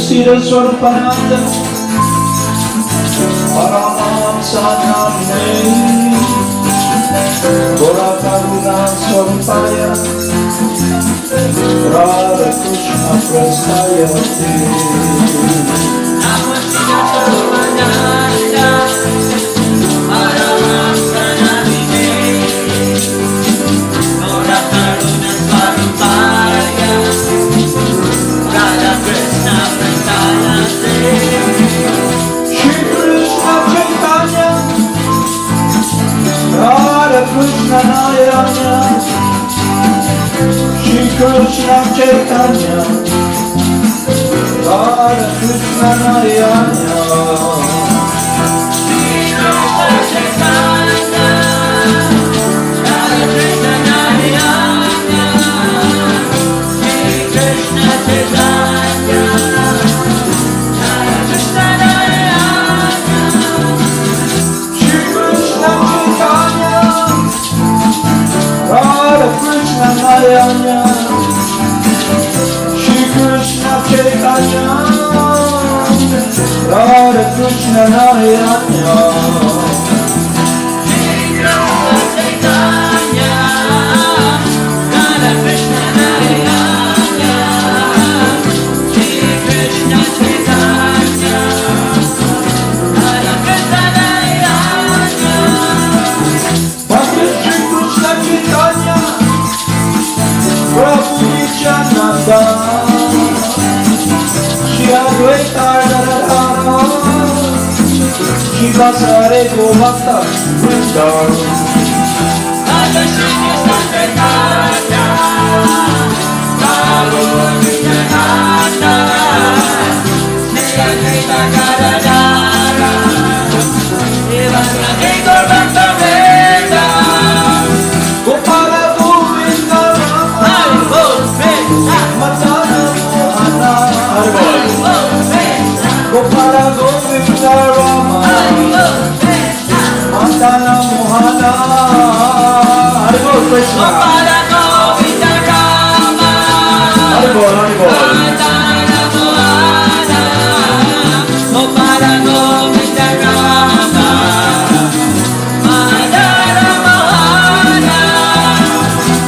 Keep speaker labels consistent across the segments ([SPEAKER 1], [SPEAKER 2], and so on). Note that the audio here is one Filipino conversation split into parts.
[SPEAKER 1] Sira Swarpananda Paramahamsanamne Gora Karuna Swarpaya Radha Krishna Prasayate
[SPEAKER 2] Nama Sira Swarpananda Paramahamsanamne Gora Karuna Swarpaya Radha Krishna Prasayate
[SPEAKER 1] Radha Krishna Narayana Shri Krishna Chaitanya Radha Krishna Narayana
[SPEAKER 2] Shri Krishna Chaitanya Radha Krishna Narayana Shri Krishna Chaitanya Radha Krishna Narayana
[SPEAKER 1] Shri Krishna Chaitanya Radha Krishna Narayana Shri Krishna Chaitanya Radha Krishna Narayana Prabhu Nityananda Shri Advaita Radharana Shiva Sare Govakta Vrinda
[SPEAKER 2] Radha Shri Krishna Chaitanya Prabhu Nityananda Shri Advaita Gadadhara Shiva Sare Govakta Vrinda
[SPEAKER 1] Gopala Govinda Rama Madana Mohana Gopala Govinda Rama Madana Mohana Haribol Krishna Haribol Haribol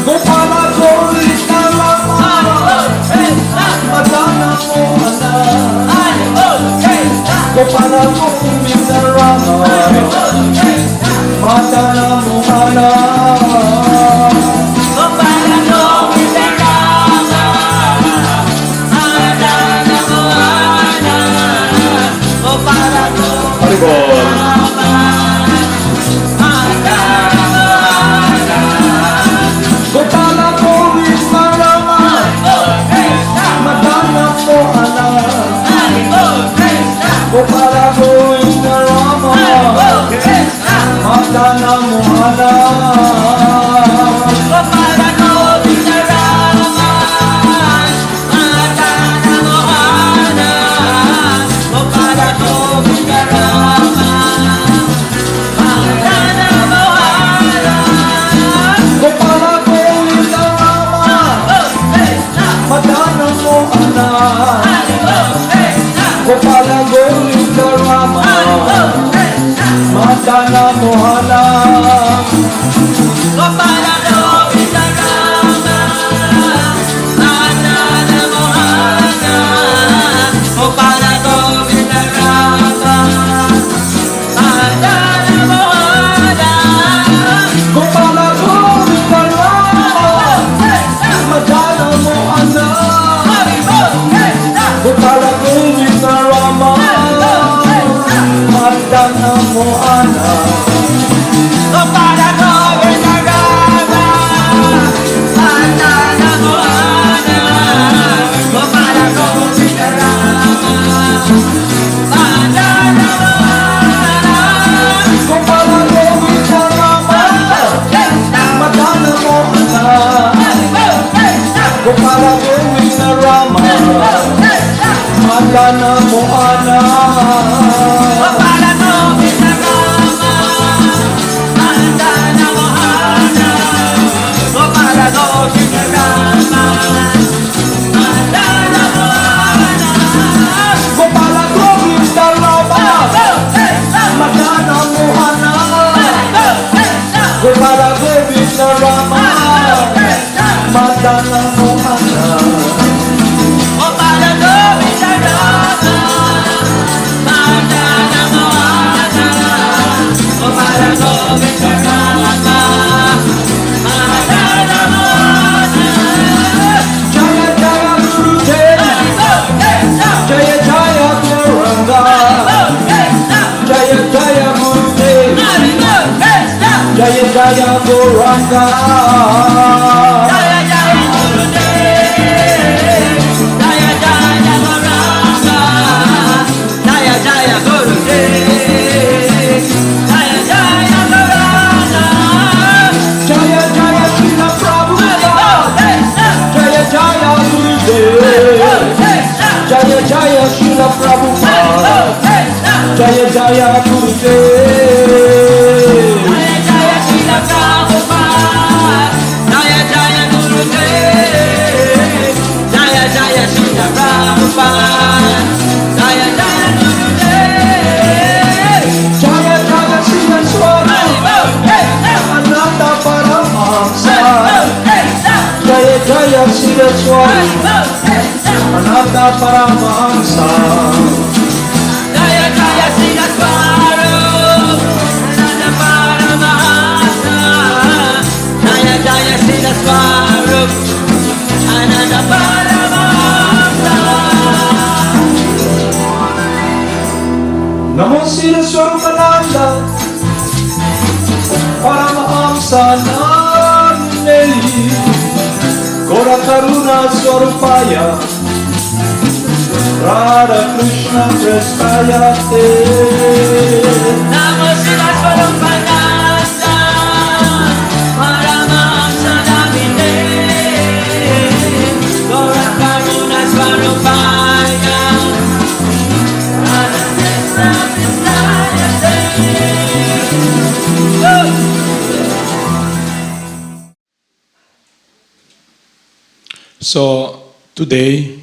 [SPEAKER 1] Gopala Govinda Rama Madana Mohana Gopala Govinda Rama Madana Mohana Haribol Gopala Govinda Rama Madana Mohana Gopala Govinda Rama Madana Mohana Gopala Govinda Rama Madana Mohana Gopala Govinda Rama Madana Mohana Gopala Govinda Rama Madana Mohana Gopala Govinda Rama Madana Mohana Gopala Govinda Rama Madana Mohana Gopala Govinda Rama Madana Mohana madala mo anak.
[SPEAKER 2] O para doon sa rama, madala mo anak. O para doon sa rama, madala mo anak.
[SPEAKER 1] Jaya Jaya Gurudev, Jaya Jaya Gauranga, Jaya Jaya Gurudev, Jaya Jaya Gauranga.
[SPEAKER 2] Jaya Jaya Gurudev, Jaya Jaya Gauranga, Jaya Jaya Gurudev, Jaya Jaya Gauranga.
[SPEAKER 1] Jaya Jaya Srila Prabhupada, Jaya Jaya Gurudev, Jaya Jaya Srila Prabhupada, Jaya Jaya Gurudev.
[SPEAKER 2] Jaya Jaya Srila Prabhupada, Jaya Jaya Gurudev, Jaya Jaya Srila Prabhupada, Jaya Jaya Gurudev.
[SPEAKER 1] Jaya Jaya Srila Swami Ananda Paramahamsa, Jaya Jaya Srila Swami Ananda Paramahamsa.
[SPEAKER 2] Jaya Jaya Srila Swarup Ananda Paramahamsa, Jaya Jaya Srila Swarup Ananda Paramahamsa.
[SPEAKER 1] Namo Srila Swarupananda Paramahamsa Nameli Gora Karuna Swarupaya Radha Krishna Prestaya Te.
[SPEAKER 2] Namo Srila Swarupananda Paramahamsa Namine Gaura Karuna Swarupaya Radha Krishna Prestaya Te.
[SPEAKER 3] So, today,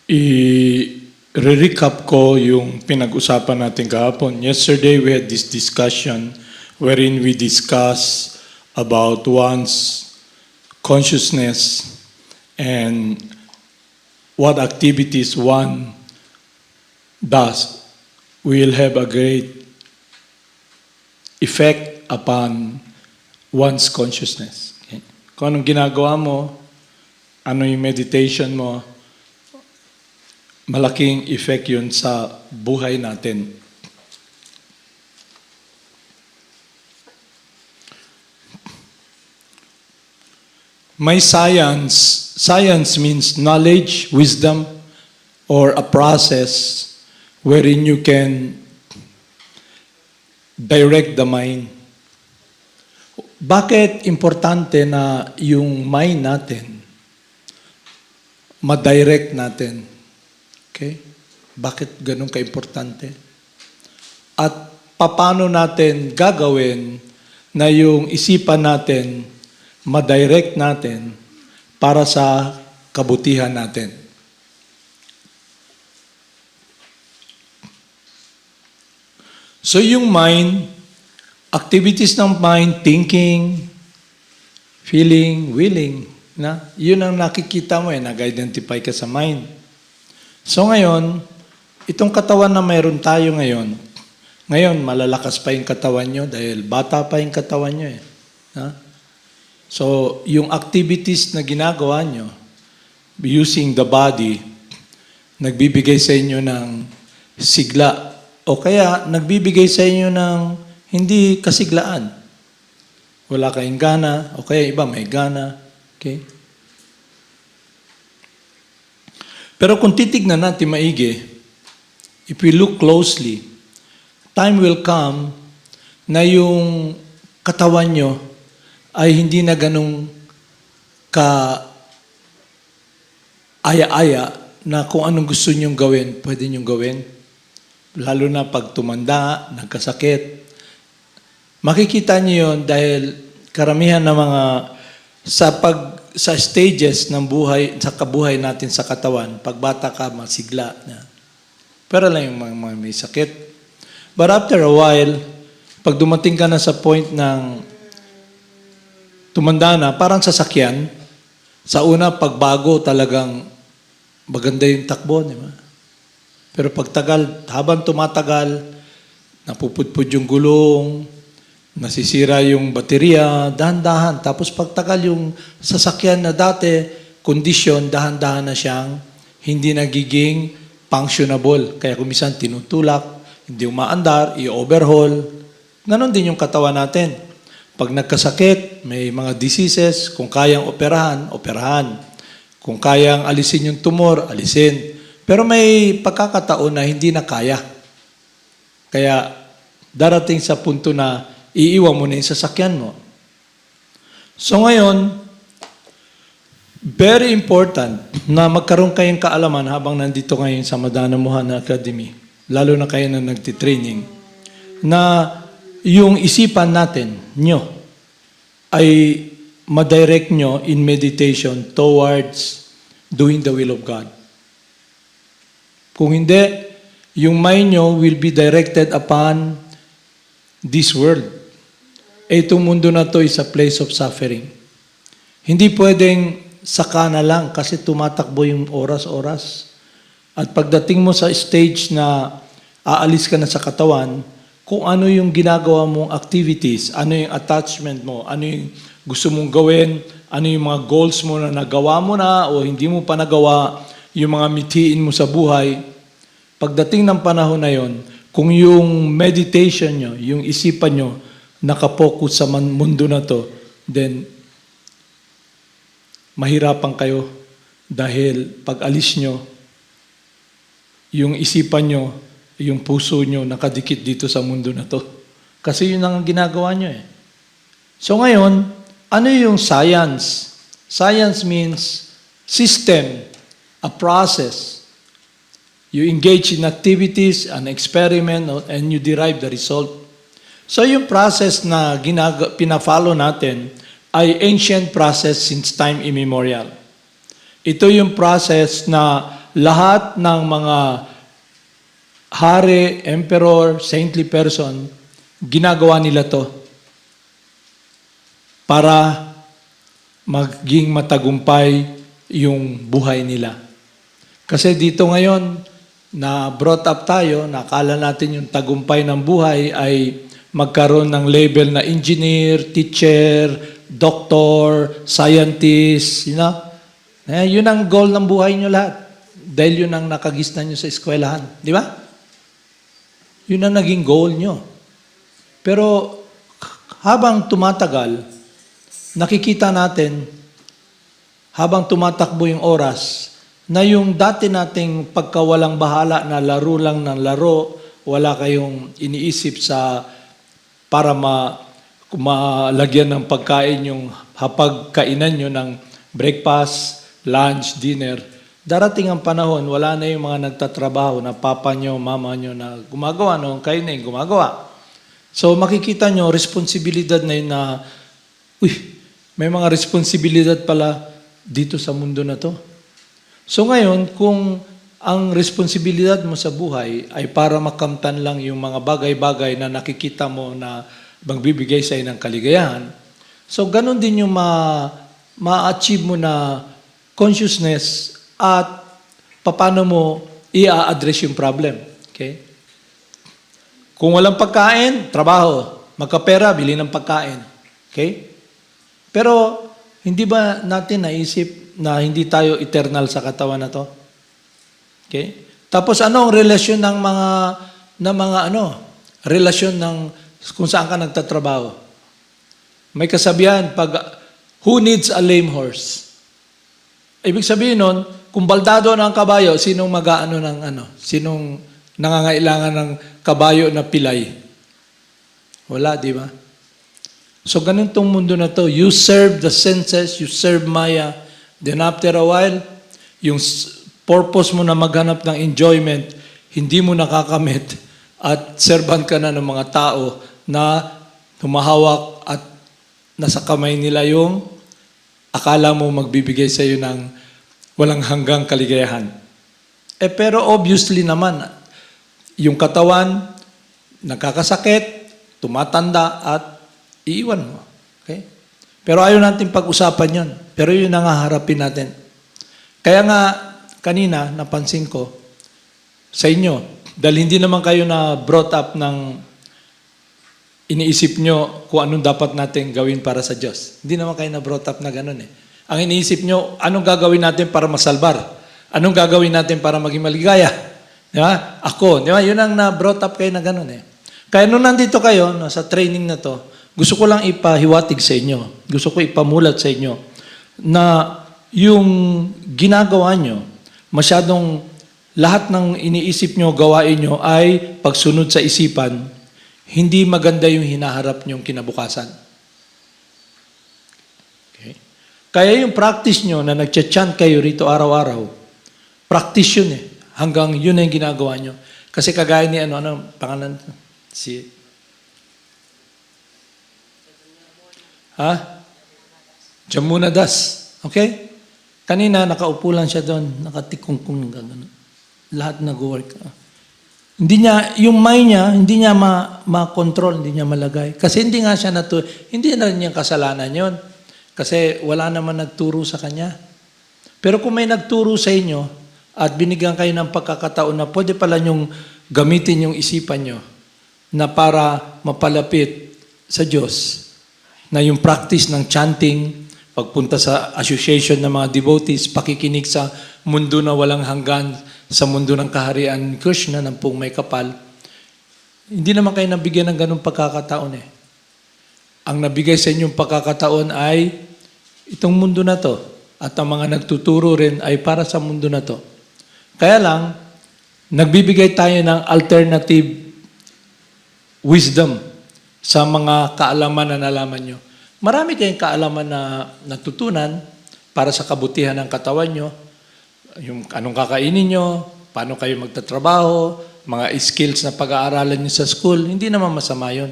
[SPEAKER 3] i-recap ko yung pinag-usapan natin kahapon. Yesterday, we had this discussion wherein we discuss about one's consciousness and what activities one does will have a great effect upon one's consciousness. Okay? Kung anong ginagawa mo, ano yung meditation mo, malaking effect yun sa buhay natin. May science. Science means knowledge, wisdom, or a process wherein you can direct the mind. Bakit importante na yung mind natin ma-direct natin? Okay? Bakit ganun ka-importante? At paano natin gagawin na yung isipan natin ma-direct natin para sa kabutihan natin? So yung mind, activities ng mind, thinking, feeling, willing, na yun ang nakikita mo nag-identify ka sa mind. So ngayon, itong katawan na mayroon tayo ngayon, malalakas pa yung katawan nyo dahil bata pa yung katawan nyo Ha? So, yung activities na ginagawa nyo, using the body, nagbibigay sa inyo ng sigla o kaya nagbibigay sa inyo ng hindi kasiglaan. Wala kayong gana o kaya iba may gana. Okay? Pero kung titignan natin maigi, if we look closely, time will come na yung katawan nyo ay hindi na ganun ka aya-aya na kung anong gusto nyong gawin, pwede nyong gawin. Lalo na pag tumanda, nagkasakit. Makikita nyo yun dahil karamihan ng mga sa stages ng buhay, sa kabuhay natin sa katawan, pag bata ka, masigla na. Pero lang yung mga may sakit. But after a while, pag dumating ka na sa point ng tumanda na, parang sasakyan, Sa una, pagbago talagang maganda yung takbo, di ba? Pero pagtagal, habang tumatagal, napupudpud yung gulong, nasisira yung baterya, dahan-dahan. Tapos pagtagal yung sasakyan na dati, kondisyon, dahan-dahan na siyang hindi nagiging functionable. Kaya kumisan tinutulak, hindi umaandar, i-overhaul. Ganon din yung katawan natin. Pag nagkasakit, may mga diseases, kung kayang operahan, operahan. Kung kayang alisin yung tumor, alisin. Pero may pagkakataon na hindi na kaya. Kaya darating sa punto na iiwan mo na yung sasakyan mo. So ngayon, very important na magkaroon kayong kaalaman habang nandito ngayon sa Madana Mohana Academy, lalo na kayo na nagtitraining, na yung isipan natin, nyo, ay madirect nyo in meditation towards doing the will of God. Kung hindi, yung mind nyo will be directed upon this world. Itong mundo na to is a place of suffering. Hindi pwedeng saka na lang kasi tumatakbo yung oras-oras. At pagdating mo sa stage na aalis ka na sa katawan, kung ano yung ginagawa mong activities, ano yung attachment mo, ano yung gusto mong gawin, ano yung mga goals mo na nagawa mo na o hindi mo pa nagawa, yung mga mitiin mo sa buhay, pagdating ng panahon na yon, kung yung meditation nyo, yung isipan nyo, nakapokus sa mundo na to, then mahirapan kayo dahil pag alis nyo, yung isipan nyo, yung puso nyo nakadikit dito sa mundo na to. Kasi yun ang ginagawa nyo eh. So ngayon, ano yung science? Science means system, a process. You engage in activities, an experiment, and you derive the result. So yung process na pina-follow natin ay ancient process since time immemorial. Ito yung process na lahat ng mga hari, emperor, saintly person, ginagawa nila to para maging matagumpay yung buhay nila. Kasi dito ngayon, na brought up tayo, nakala natin yung tagumpay ng buhay ay magkaroon ng label na engineer, teacher, doctor, scientist, you know? Yun ang goal ng buhay nyo lahat. Dahil yun ang nakagisnan nyo sa eskwelahan. Di ba? Yun ang naging goal nyo. Pero habang tumatagal, nakikita natin, habang tumatakbo yung oras, na yung dati nating pagkawalang bahala na laro lang ng laro, wala kayong iniisip sa para malagyan ng pagkain yung hapagkainan nyo ng breakfast, lunch, dinner. Darating ang panahon, wala na yung mga nagtatrabaho na papa nyo, mama nyo na gumagawa, no? Kayo na yung gumagawa. So makikita nyo, responsibilidad na yun na, may mga responsibilidad pala dito sa mundo na to. So ngayon, kung ang responsibilidad mo sa buhay ay para makamtan lang yung mga bagay-bagay na nakikita mo na magbibigay sa ng kaligayahan, so ganun din yung ma-achieve mo na consciousness at paano mo i-address yung problem. Okay? Kung walang pagkain, trabaho. Magkapera, bili ng pagkain. Okay? Pero hindi ba natin naisip na hindi tayo eternal sa katawan na to? Okay? Tapos ano ang relasyon ng relasyon ng kung saan ka nagtatrabaho? May kasabihan, who needs a lame horse? Ibig sabihin nun, kung baldado ng kabayo, sinong sinong nangangailangan ng kabayo na pilay? Wala, di ba? So ganun tong mundo na to. You serve the senses, you serve Maya. Then after a while, yung purpose mo na maghanap ng enjoyment, hindi mo nakakamit at servant ka na ng mga tao na humahawak at nasa kamay nila yung akala mo magbibigay sa iyo ng walang hanggang kaligayahan. Pero obviously naman, yung katawan, nagkakasakit, tumatanda at iiwan mo. Okay? Pero ayaw natin pag-usapan yon. Pero yun ang haharapin natin. Kaya nga, kanina, napansin ko, sa inyo, dahil hindi naman kayo na brought up ng iniisip nyo kung anong dapat natin gawin para sa Diyos. Hindi naman kayo na brought up na ganun eh. Ang iniisip nyo, anong gagawin natin para masalbar? Anong gagawin natin para maging maligaya? Di ba? Ako, di ba? Yun ang na-brought up kayo na ganun eh. Kaya nung nandito kayo, sa training na to, gusto ko lang ipahiwatig sa inyo. Gusto ko ipamulat sa inyo na yung ginagawa nyo, masyadong lahat ng iniisip nyo, gawain nyo ay pagsunod sa isipan, hindi maganda yung hinaharap nyong kinabukasan. Okay? Kaya yung practice nyo na nagcha-chant kayo rito araw-araw, practice yun eh. Hanggang yun na yung ginagawa nyo. Kasi kagaya ni ano pangalan? Jamuna Das. Okay? Kanina, nakaupo lang siya doon, nakatikungkung ng gano'n. Lahat nag-work. Hindi niya, yung mind niya, hindi niya ma-control, hindi niya malagay. Kasi hindi nga siya hindi na rin niya kasalanan yon. Kasi wala naman nagturo sa kanya. Pero kung may nagturo sa inyo, at binigyan kayo ng pagkakataon na pwede pala niyong gamitin yung isipan niyo na para mapalapit sa Diyos, na yung practice ng chanting, pagpunta sa association ng mga devotees, pakikinig sa mundo na walang hanggan, sa mundo ng kaharian ni Krishna, ng pong may kapal, hindi naman kayo nabigyan ng ganung pagkakataon eh. Ang nabigay sa inyong pagkakataon ay itong mundo na to, at ang mga nagtuturo rin ay para sa mundo na to. Kaya lang, nagbibigay tayo ng alternative wisdom sa mga kaalaman na nalaman nyo. Marami kayong kaalaman na natutunan para sa kabutihan ng katawan nyo, yung anong kakainin nyo, paano kayo magtatrabaho, mga skills na pag-aaralan nyo sa school, hindi naman masama yun.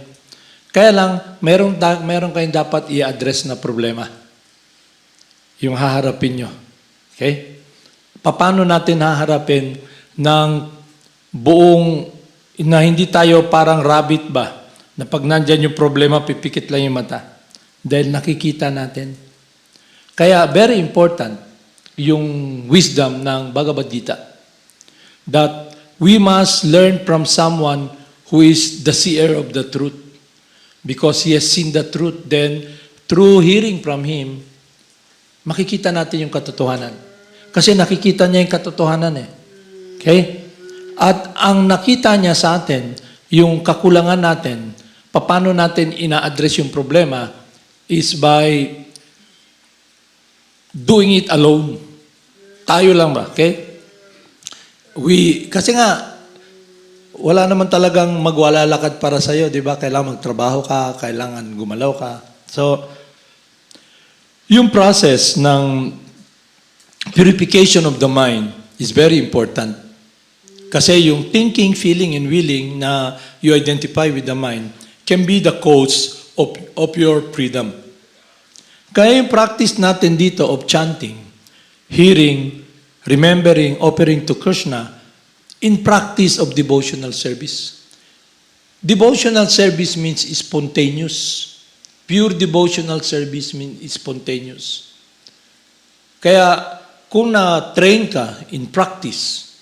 [SPEAKER 3] Kaya lang, meron kayong dapat i-address na problema. Yung haharapin nyo. Okay? Paano natin haharapin ng buong, na hindi tayo parang rabbit ba, na pag nandyan yung problema, pipikit lang yung mata. Dahil nakikita natin. Kaya very important yung wisdom ng Bhagavad Gita. That we must learn from someone who is the seer of the truth. Because he has seen the truth, then through hearing from him, makikita natin yung katotohanan. Kasi nakikita niya yung katotohanan eh. Okay? At ang nakita niya sa atin, yung kakulangan natin, paano natin ina-address yung problema is by doing it alone. Tayo lang ba? Okay? Kasi nga, wala naman talagang magwalalakad para sa'yo, di ba? Kailangan magtrabaho ka, kailangan gumalaw ka. So, yung process ng purification of the mind is very important. Kasi yung thinking, feeling, and willing na you identify with the mind can be the cause of your freedom. Kaya yung practice natin dito of chanting, hearing, remembering, offering to Krishna, in practice of devotional service. Devotional service means spontaneous. Pure devotional service means spontaneous. Kaya kung na-train ka in practice,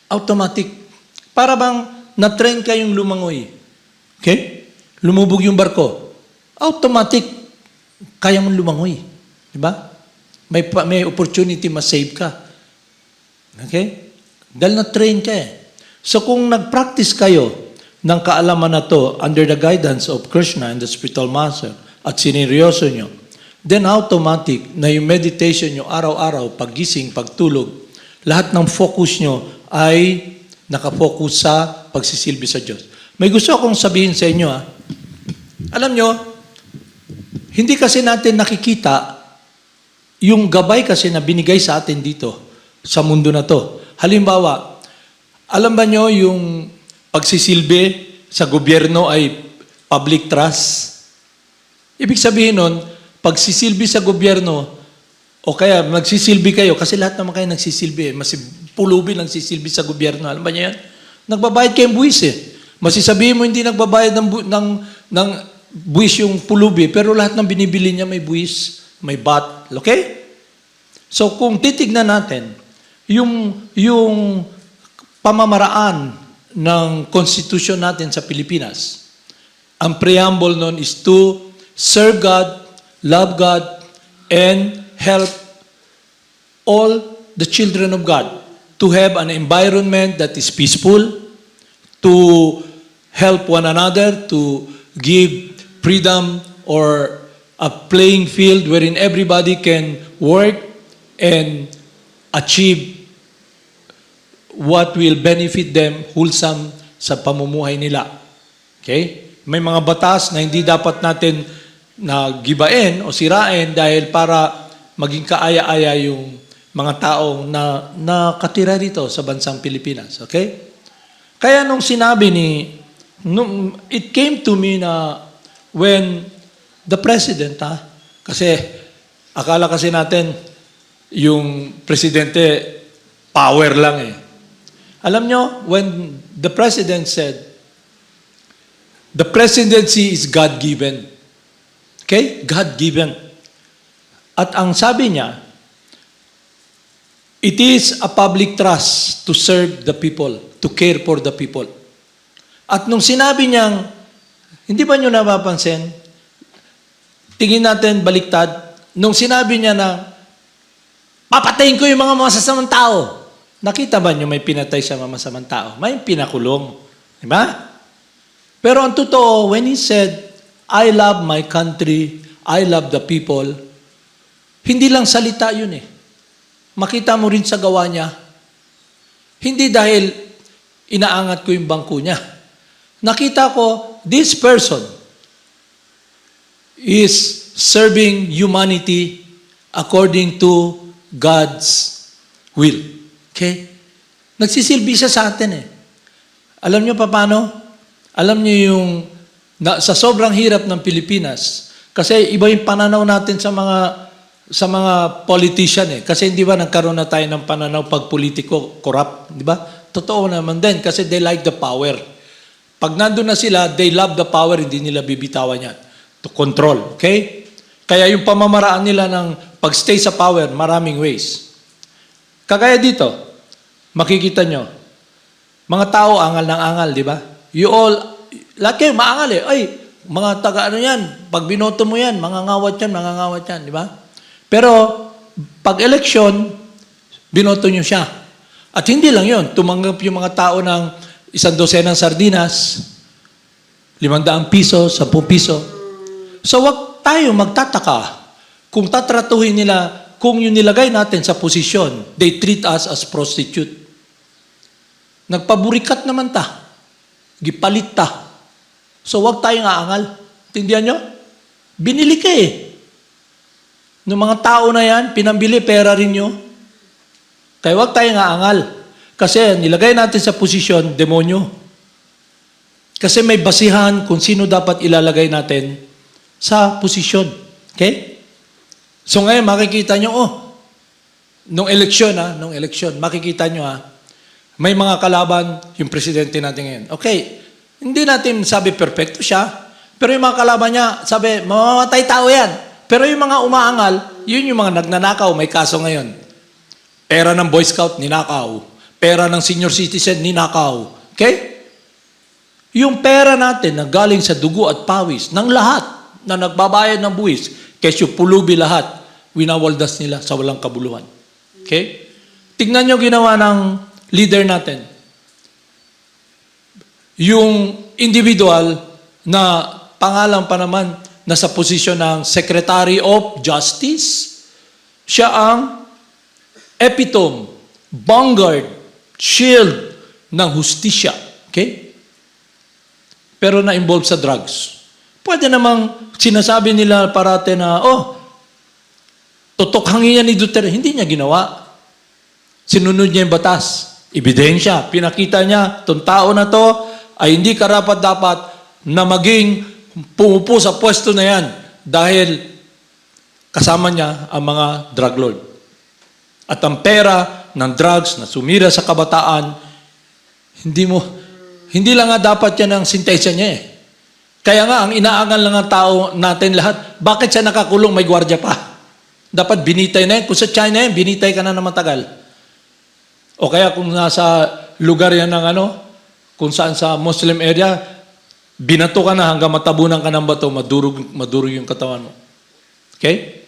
[SPEAKER 3] automatic. Para bang na-train ka yung lumangoy. Okay? Lumubog yung barko. Automatic. Kaya mong lumangoy. Diba? May opportunity ma-save ka. Okay? Dahil na-train ka eh. So kung nag-practice kayo ng kaalaman na to under the guidance of Krishna and the spiritual master at sineryoso nyo, then automatic na yung meditation nyo araw-araw, paggising, pagtulog, lahat ng focus nyo ay nakafocus sa pagsisilbi sa Diyos. May gusto akong sabihin sa inyo. Alam nyo, hindi kasi natin nakikita yung gabay kasi na binigay sa atin dito sa mundo na to. Halimbawa, alam ba nyo yung pagsisilbi sa gobyerno ay public trust? Ibig sabihin nun, pagsisilbi sa gobyerno, o kaya magsisilbi kayo, kasi lahat naman kayo nagsisilbi, pulubi nagsisilbi sa gobyerno. Alam ba nyo yan? Nagbabayad kayong buwis eh. Masisabihin mo hindi nagbabayad ng buwis yung pulubi, pero lahat ng binibili niya may buwis, may bat. Okay? So kung titignan natin, yung pamamaraan ng konstitusyon natin sa Pilipinas, ang preamble nun is to serve God, love God, and help all the children of God to have an environment that is peaceful, to help one another, to give freedom or a playing field wherein everybody can work and achieve what will benefit them wholesome sa pamumuhay nila. Okay? May mga batas na hindi dapat natin gibain o sirain dahil para maging kaaya-aya yung mga taong na nakatira dito sa bansang Pilipinas. Okay? Kaya nung sinabi it came to me na when the president, kasi akala kasi natin yung presidente power lang eh. Alam nyo, when the president said, the presidency is God-given. Okay? God-given. At ang sabi niya, it is a public trust to serve the people, to care for the people. At nung sinabi niyang, hindi ba nyo napapansin? Tingin natin baliktad. Nung sinabi niya na, papatayin ko yung mga masasamang tao. Nakita ba nyo may pinatay sa mga masamang tao? May pinakulong. Diba? Pero ang totoo, when he said, I love my country, I love the people, hindi lang salita yun eh. Makita mo rin sa gawa niya. Hindi dahil inaangat ko yung bangko niya. Nakita ko, this person is serving humanity according to God's will. Okay? Nagsisilbi siya sa atin eh. Alam niyo pa paano? Alam niyo yung sa sobrang hirap ng Pilipinas, kasi iba yung pananaw natin sa mga politician eh. Kasi hindi ba nagkaroon na tayo ng pananaw pag politiko, corrupt, di ba? Totoo naman din kasi they like the power. Pag nandun na sila, they love the power, hindi nila bibitawan yan. To control, okay? Kaya yung pamamaraan nila ng pag-stay sa power, maraming ways. Kagaya dito, makikita nyo, mga tao angal ng angal, di ba? Lahat kayo maangal eh. Ay, mga taga ano yan, pag binoto mo yan, mangangawat yan, di ba? Pero, pag eleksyon, binoto nyo siya. At hindi lang yon, tumanggap yung mga tao ng 100 ng sardinas, 500 piso, 10 piso. So, wag tayo magtataka kung tatratuhin nila, kung yung nilagay natin sa posisyon, they treat us as prostitute. Nagpaburikat naman ta. Gipalit ta. So, wag tayong aangal. Tindihan nyo? Binili ka eh. Noong mga tao na yan, pinambili, pera rin nyo. Kaya wag tayong aangal. Kasi nilagay natin sa posisyon, demonyo. Kasi may basihan kung sino dapat ilalagay natin sa posisyon. Okay? So ngayon, makikita nyo, nung eleksyon, makikita nyo may mga kalaban yung presidente natin ngayon. Okay, hindi natin sabi perfecto siya, pero yung mga kalaban niya, sabi, mamamatay tao yan. Pero yung mga umaangal, yun yung mga nagnanakaw, may kaso ngayon. Pera ng Boy Scout, ninakaw. Pera ng senior citizen, ninakaw. Okay? Yung pera natin na galing sa dugo at pawis ng lahat na nagbabayad ng buwis, kesyo pulubi lahat, winawaldas nila sa walang kabuluhan. Okay? Tignan nyo ginawa ng leader natin. Yung individual na pangalan pa naman nasa posisyon ng Secretary of Justice, siya ang epitome, vanguard, shield ng hustisya. Okay? Pero na-involve sa drugs. Pwede namang sinasabi nila parate na, tutukhangin niya ni Duterte. Hindi niya ginawa. Sinunod niya yung batas. Ebidensya. Pinakita niya, itong tao na to ay hindi karapat-dapat na maging pumupo sa pwesto na yan dahil kasama niya ang mga drug lord. At ang pera ng drugs na sumira sa kabataan, hindi lang nga dapat yan ang sintensya niya eh. Kaya nga, ang inaangal lang ng tao natin lahat, bakit siya nakakulong, may gwardiya pa? Dapat binitay na yan. Kung sa China yan, binitay ka na ng matagal. O kaya kung nasa lugar yan ng kung saan sa Muslim area, binato ka na hanggang matabunan ka ng bato, madurog yung katawan mo. Okay?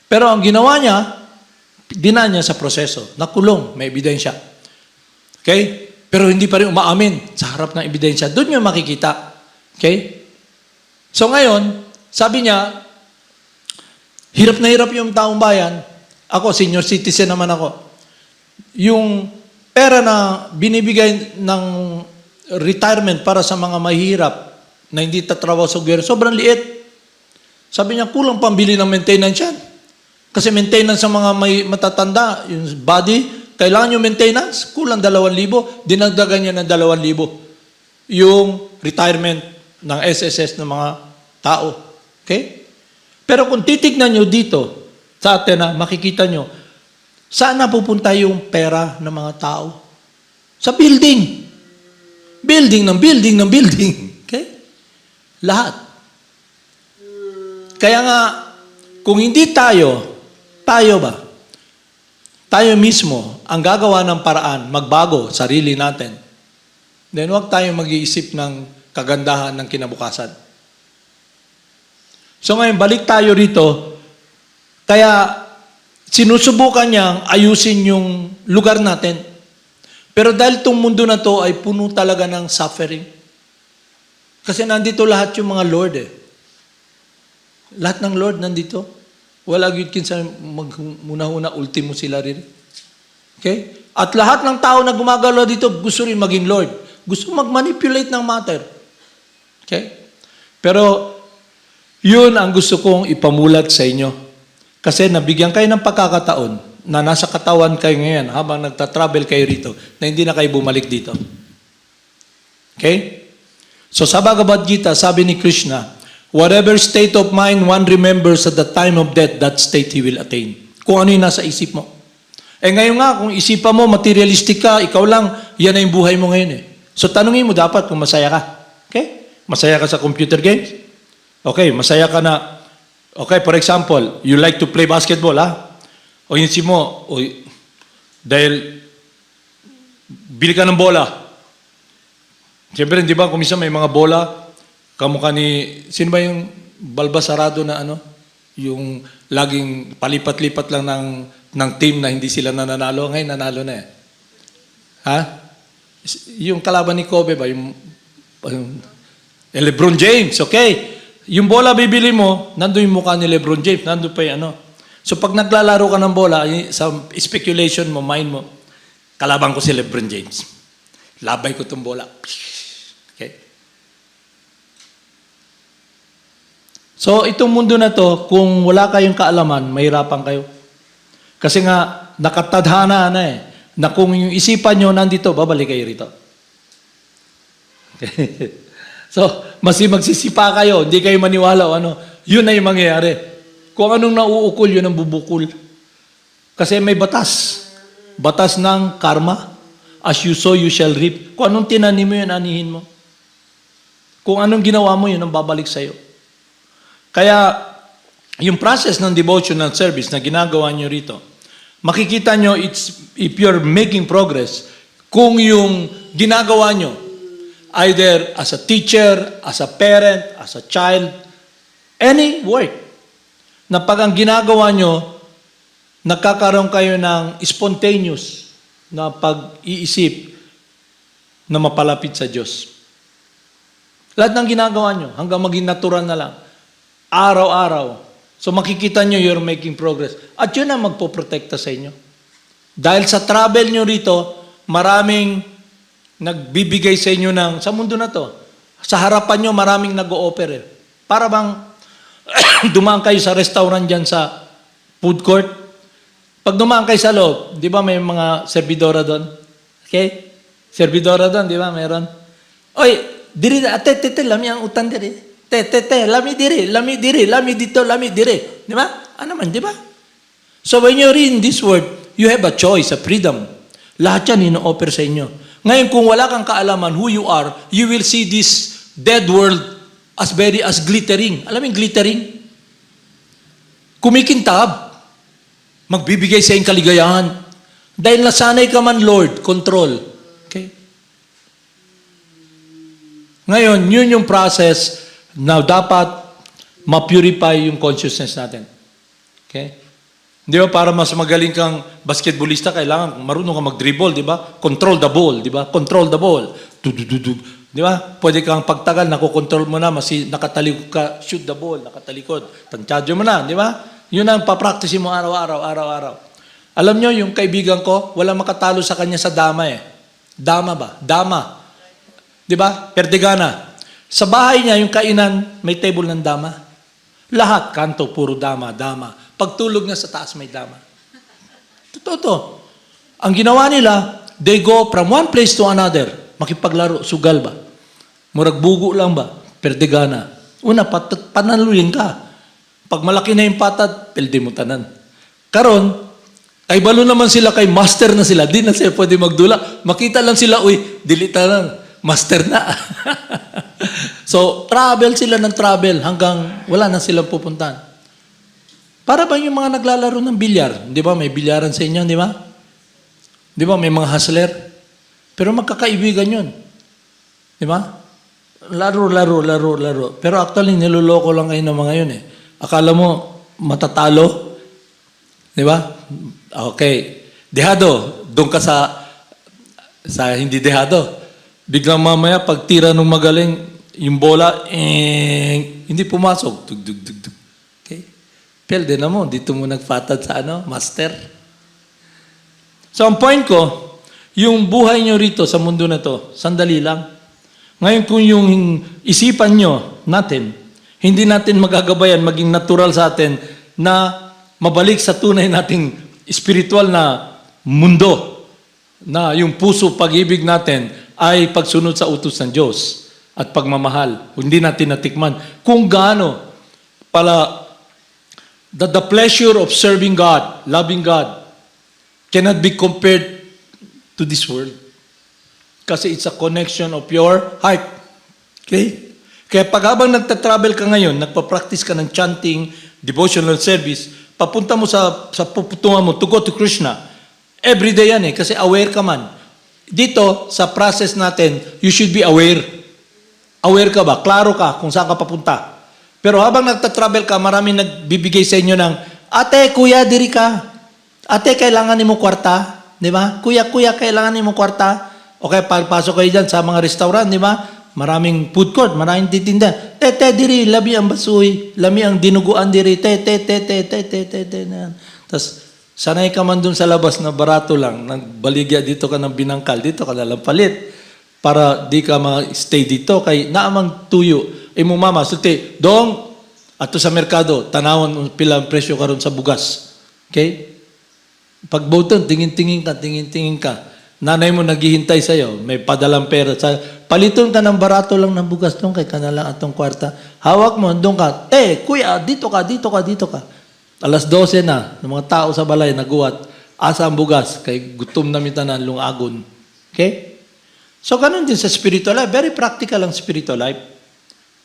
[SPEAKER 3] Pero ang ginawa niya, dinaan niya sa proseso. Nakulong, may ebidensya. Okay? Pero hindi pa rin umaamin sa harap ng ebidensya. Doon niyo makikita. Okay? So ngayon, sabi niya, hirap na hirap yung taong bayan. Ako, senior citizen naman ako. Yung pera na binibigay ng retirement para sa mga mahirap na hindi tatrabaho sa gobyerno, sobrang liit. Sabi niya, kulang pambili ng maintenance yan. Kasi maintenance sa mga may matatanda, yung body, kailangan yung maintenance, kulang 2,000, dinagdagan niya ng 2,000 yung retirement ng SSS ng mga tao. Okay? Pero kung titignan nyo dito, sa atin makikita nyo, saan napupunta yung pera ng mga tao? Sa building. Building ng building ng building. Okay? Lahat. Kaya nga, kung hindi tayo ba? Tayo mismo ang gagawa ng paraan, magbago sarili natin. Then huwag tayo mag-iisip ng kagandahan ng kinabukasan. So ngayon, balik tayo rito. Kaya sinusubukan niyang ayusin yung lugar natin. Pero dahil itong mundo na to ay puno talaga ng suffering. Kasi nandito lahat yung mga Lord eh. Lahat ng Lord nandito. Wala gyud kinsa muna-una ultimo sila rin. Okay? At lahat ng tao na gumagalaw dito gusto rin maging Lord. Gusto mag-manipulate ng matter. Okay? Pero yun ang gusto kong ipamulat sa inyo. Kasi nabigyan kayo ng pagkakataon na nasa katawan kayo ngayon habang nagta-travel kayo rito na hindi na kayo bumalik dito. Okay? So sa Bhagavad Gita, sabi ni Krishna, whatever state of mind one remembers at the time of death, that state he will attain. Kung ano yung nasa isip mo. Ngayon nga, kung isipan mo, materialistic ka, ikaw lang, yan na yung buhay mo ngayon eh. So tanungin mo dapat kung masaya ka. Okay? Masaya ka sa computer games? Okay, masaya ka na. Okay, for example, you like to play basketball, ha? O yun si mo, dahil bili ka ng bola. Siyempre, di ba, kung minsan may mga bola, kamukha ni, sino ba yung Balbasarado na yung laging palipat-lipat lang ng team na hindi sila nananalo. Ngayon, nanalo na eh. Ha? Yung kalaban ni Kobe ba? Yung LeBron James, okay. Yung bola bibili mo, nandun yung mukha ni LeBron James, nandun pa yung So pag naglalaro ka ng bola, sa speculation mo, mind mo, kalaban ko si LeBron James. Labay ko itong bola. Okay. So itong mundo na to, kung wala kayong kaalaman, mahirapan kayo. Kasi nga, nakatadhana na eh, na kung yung isipan nyo nandito, babalik kayo rito. Okay. So, magsisipa kayo, hindi kayo maniwala o yun na yung mangyayari. Kung anong nauukol, yun ang bubukol. Kasi may batas. Batas ng karma. As you sow, you shall reap. Kung anong tinanim mo, yun anihin mo. Kung anong ginawa mo, yun ang babalik sa'yo. Kaya, yung process ng devotional service na ginagawa nyo rito, makikita nyo, if you're making progress, kung yung ginagawa nyo, either as a teacher, as a parent, as a child, any work, na pag ang ginagawa nyo, nagkakaroon kayo ng spontaneous na pag-iisip na mapalapit sa Diyos. Lahat ng ginagawa nyo, hanggang maging natural na lang, araw-araw. So makikita nyo you're making progress. At yun ang magpoprotekta sa inyo. Dahil sa travel nyo rito, maraming nagbibigay sa inyo sa mundo na to. Sa harapan nyo, maraming nag-o-offer. Para bang dumaan kayo sa restaurant dyan sa food court. Pag dumaan kayo sa loob, di ba may mga servidora doon? Okay? Servidora doon, di ba? Meron. Oy, diri, ate, lami ang utan diri. Lami diri, lami dito, lami diri. Di ba? Ano man, di ba? So when you read this word, you have a choice, a freedom. Lahat yan ino-offer sa inyo. Ngayon, kung wala kang kaalaman who you are, you will see this dead world as glittering. Alam mo yung glittering? Kumikintab. Magbibigay sa iyong kaligayahan. Dahil nasanay ka man, Lord, control. Okay? Ngayon, yun yung process na dapat ma-purify yung consciousness natin. Okay? Di ba, para mas magaling kang basketballista, kailangan marunong ka mag-dribble, di ba? Control the ball, di ba? Control the ball. Dudududug. Di ba? Pwede kang pagtagal, nakokontrol mo na, nakatalikod ka, shoot the ball, nakatalikod. Tansyadyo mo na, di ba? Yun ang papractice mo araw-araw. Alam nyo, yung kaibigan ko, wala makatalo sa kanya sa dama eh. Dama ba? Dama. Di ba? Perdigana. Sa bahay niya, yung kainan, may table ng dama. Lahat, kanto, puro dama. Pagtulog niya sa taas, may dama. Totoo to. Ang ginawa nila, they go from one place to another. Makipaglaro, sugal ba? Murag bugo lang ba? Perdigana. Una, panaluin ka. Pag malaki na yung patad, pildi mo tanan. Karon, kay balo naman sila, kay master na sila. Di na sila pwede magdula. Makita lang sila, uy, dilita lang. Master na. So, travel sila ng travel hanggang wala na silang pupuntahan. Para ba yung mga naglalaro ng bilyar? Di ba? May bilyaran sa inyo, di ba? Di ba? May mga hustler. Pero magkakaibigan yun. Di ba? Laro. Pero actually, niloloko lang kayo ng mga yun eh. Akala mo, matatalo? Di ba? Okay. Dehado. Doon ka sa hindi dehado. Biglang mamaya, pag tira nung magaling, yung bola, hindi pumasok. Dug. Okay? Pwede na mo. Dito mo nagfatad sa master. So, ang point ko, yung buhay nyo rito sa mundo na to, sandali lang. Ngayon, kung yung isipan nyo natin, hindi natin magagabayan, maging natural sa atin na mabalik sa tunay nating spiritual na mundo, na yung puso, pag-ibig natin ay pagsunod sa utos ng Diyos at pagmamahal. Hindi natin natikman kung gaano pala the pleasure of serving God, loving God, cannot be compared to this world. Kasi it's a connection of your heart. Okay? Kaya pag habang nagtatravel ka ngayon, nagpa-practice ka ng chanting, devotional service, papunta mo sa pupuntungan mo to go to Krishna. Everyday yan eh, kasi aware ka man. Dito, sa process natin, you should be aware. Aware ka ba? Klaro ka kung saan ka papunta. Pero habang nagtatravel ka, maraming nagbibigay sa inyo ng, ate, kuya, diri ka. Ate, kailangan ni mo kwarta. Di ba? Kuya, kailangan ni mo kwarta. O kaya pagpasok kayo dyan sa mga restaurant, di ba? Maraming food court, maraming titinda. Te, diri, lami ang basuy, lami ang dinuguan diri, te. Tapos, sanay ka man dun sa labas na barato lang, nagbaligya dito ka ng binangkal, dito ka nalang palit, para di ka ma-stay dito, kay naamang tuyo, mo mama, sulti, dong, ato sa merkado, tanawan pilang presyo karon sa bugas. Okay? Pag buton, tingin-tingin ka. Nanay mo naghihintay sa'yo, may padalang pera. Paliton ka ng barato lang ng bugas doon, kay kanalang atong kwarta. Hawak mo, doon ka, kuya, dito ka. Alas 12 na, ng mga tao sa balay, naguwat, asa ang bugas, kay gutom na mitanan, lungagon. Okay? So, ganun din sa spiritual life. Very practical ang spiritual life.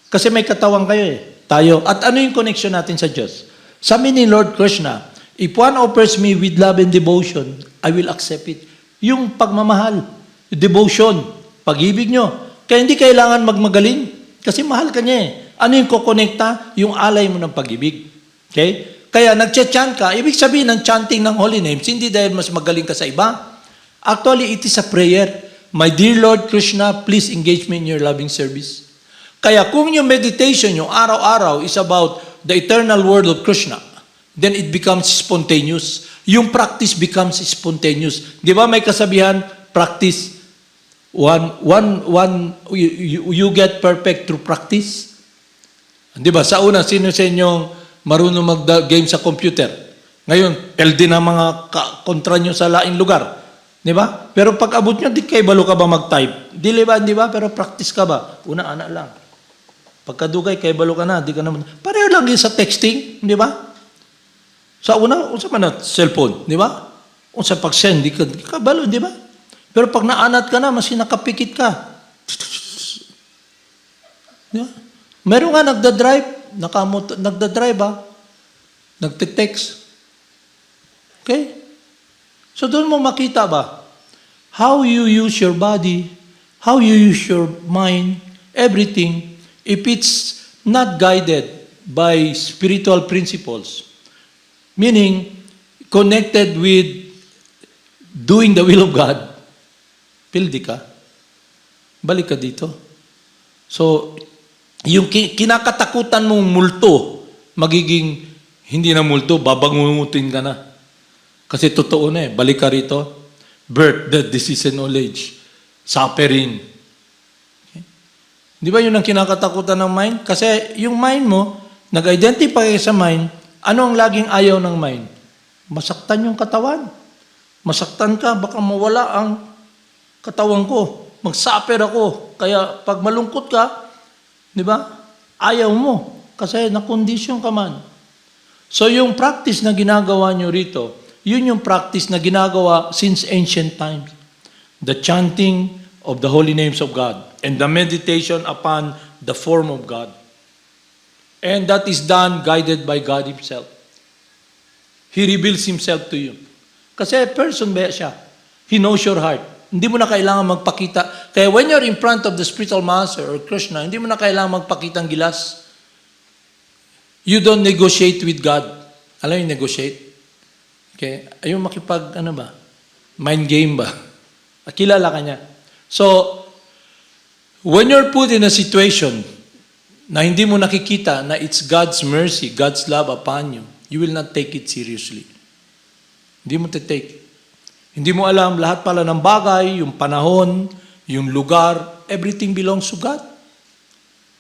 [SPEAKER 3] Kasi may katawan kayo tayo. At ano yung connection natin sa Diyos? Sabi ni Lord Krishna, if one offers me with love and devotion, I will accept it. Yung pagmamahal, devotion, pag-ibig nyo. Kaya hindi kailangan magmagaling kasi mahal ka niya eh. Ano yung kukonekta? Yung alay mo ng pag-ibig. Okay? Kaya nag-chant ka, ibig sabihin ng chanting ng holy names, hindi dahil mas magaling ka sa iba. Actually, it is a prayer. My dear Lord Krishna, please engage me in your loving service. Kaya kung yung meditation, yung araw-araw is about the eternal word of Krishna, then it becomes spontaneous. Yung practice becomes spontaneous. Di ba may kasabihan, practice, you get perfect through practice? Di ba? Sa una, sino sa inyong marunong mag-game sa computer? Ngayon, LD na mga kontra nyo sa laing lugar. Di ba? Pero pag abot nyo, di kayo balo ka ba mag-type? Di ba? Pero practice ka ba? Una, anak lang. Pagkadugay, kayo balo ka na. Di ka naman. Pareho lang din sa texting. Di ba? Sa una, unsa man na cellphone, di ba? Unsa pag-send, di ka balo, di ba? Pero pag naanat ka na, mas nakapikit ka. Di ba? Meron nga nagdadrive nagte-text. Okay? So doon mo makita ba, how you use your body, how you use your mind, everything, if it's not guided by spiritual principles, meaning connected with doing the will of God, pildi ka, balik ka dito. So, yung kinakatakutan mong multo, magiging hindi na multo, babangungutin ka na. Kasi totoo na balik ka rito, birth, death, disease, and old age, suffering. Okay? Di ba yun ang kinakatakutan ng mind? Kasi yung mind mo, nag-identify sa mind, ano ang laging ayaw ng mind? Masaktan yung katawan. Masaktan ka, baka mawala ang katawan ko. Mag-suffer ako. Kaya pag malungkot ka, di ba? Ayaw mo. Kasi nakondisyon ka man. So yung practice na ginagawa nyo rito, yun yung practice na ginagawa since ancient times. The chanting of the holy names of God and the meditation upon the form of God. And that is done guided by God Himself. He reveals Himself to you. Kasi person ba siya? He knows your heart. Hindi mo na kailangan magpakita. Kaya when you're in front of the spiritual master or Krishna, hindi mo na kailangan magpakita ng gilas. You don't negotiate with God. Alam yung negotiate? Okay? Ayun mind game ba? Kilala ka niya. So, when you're put in a situation na hindi mo nakikita na it's God's mercy, God's love upon you, you will not take it seriously. Hindi mo take. Hindi mo alam lahat pala ng bagay, yung panahon, yung lugar, everything belongs to God.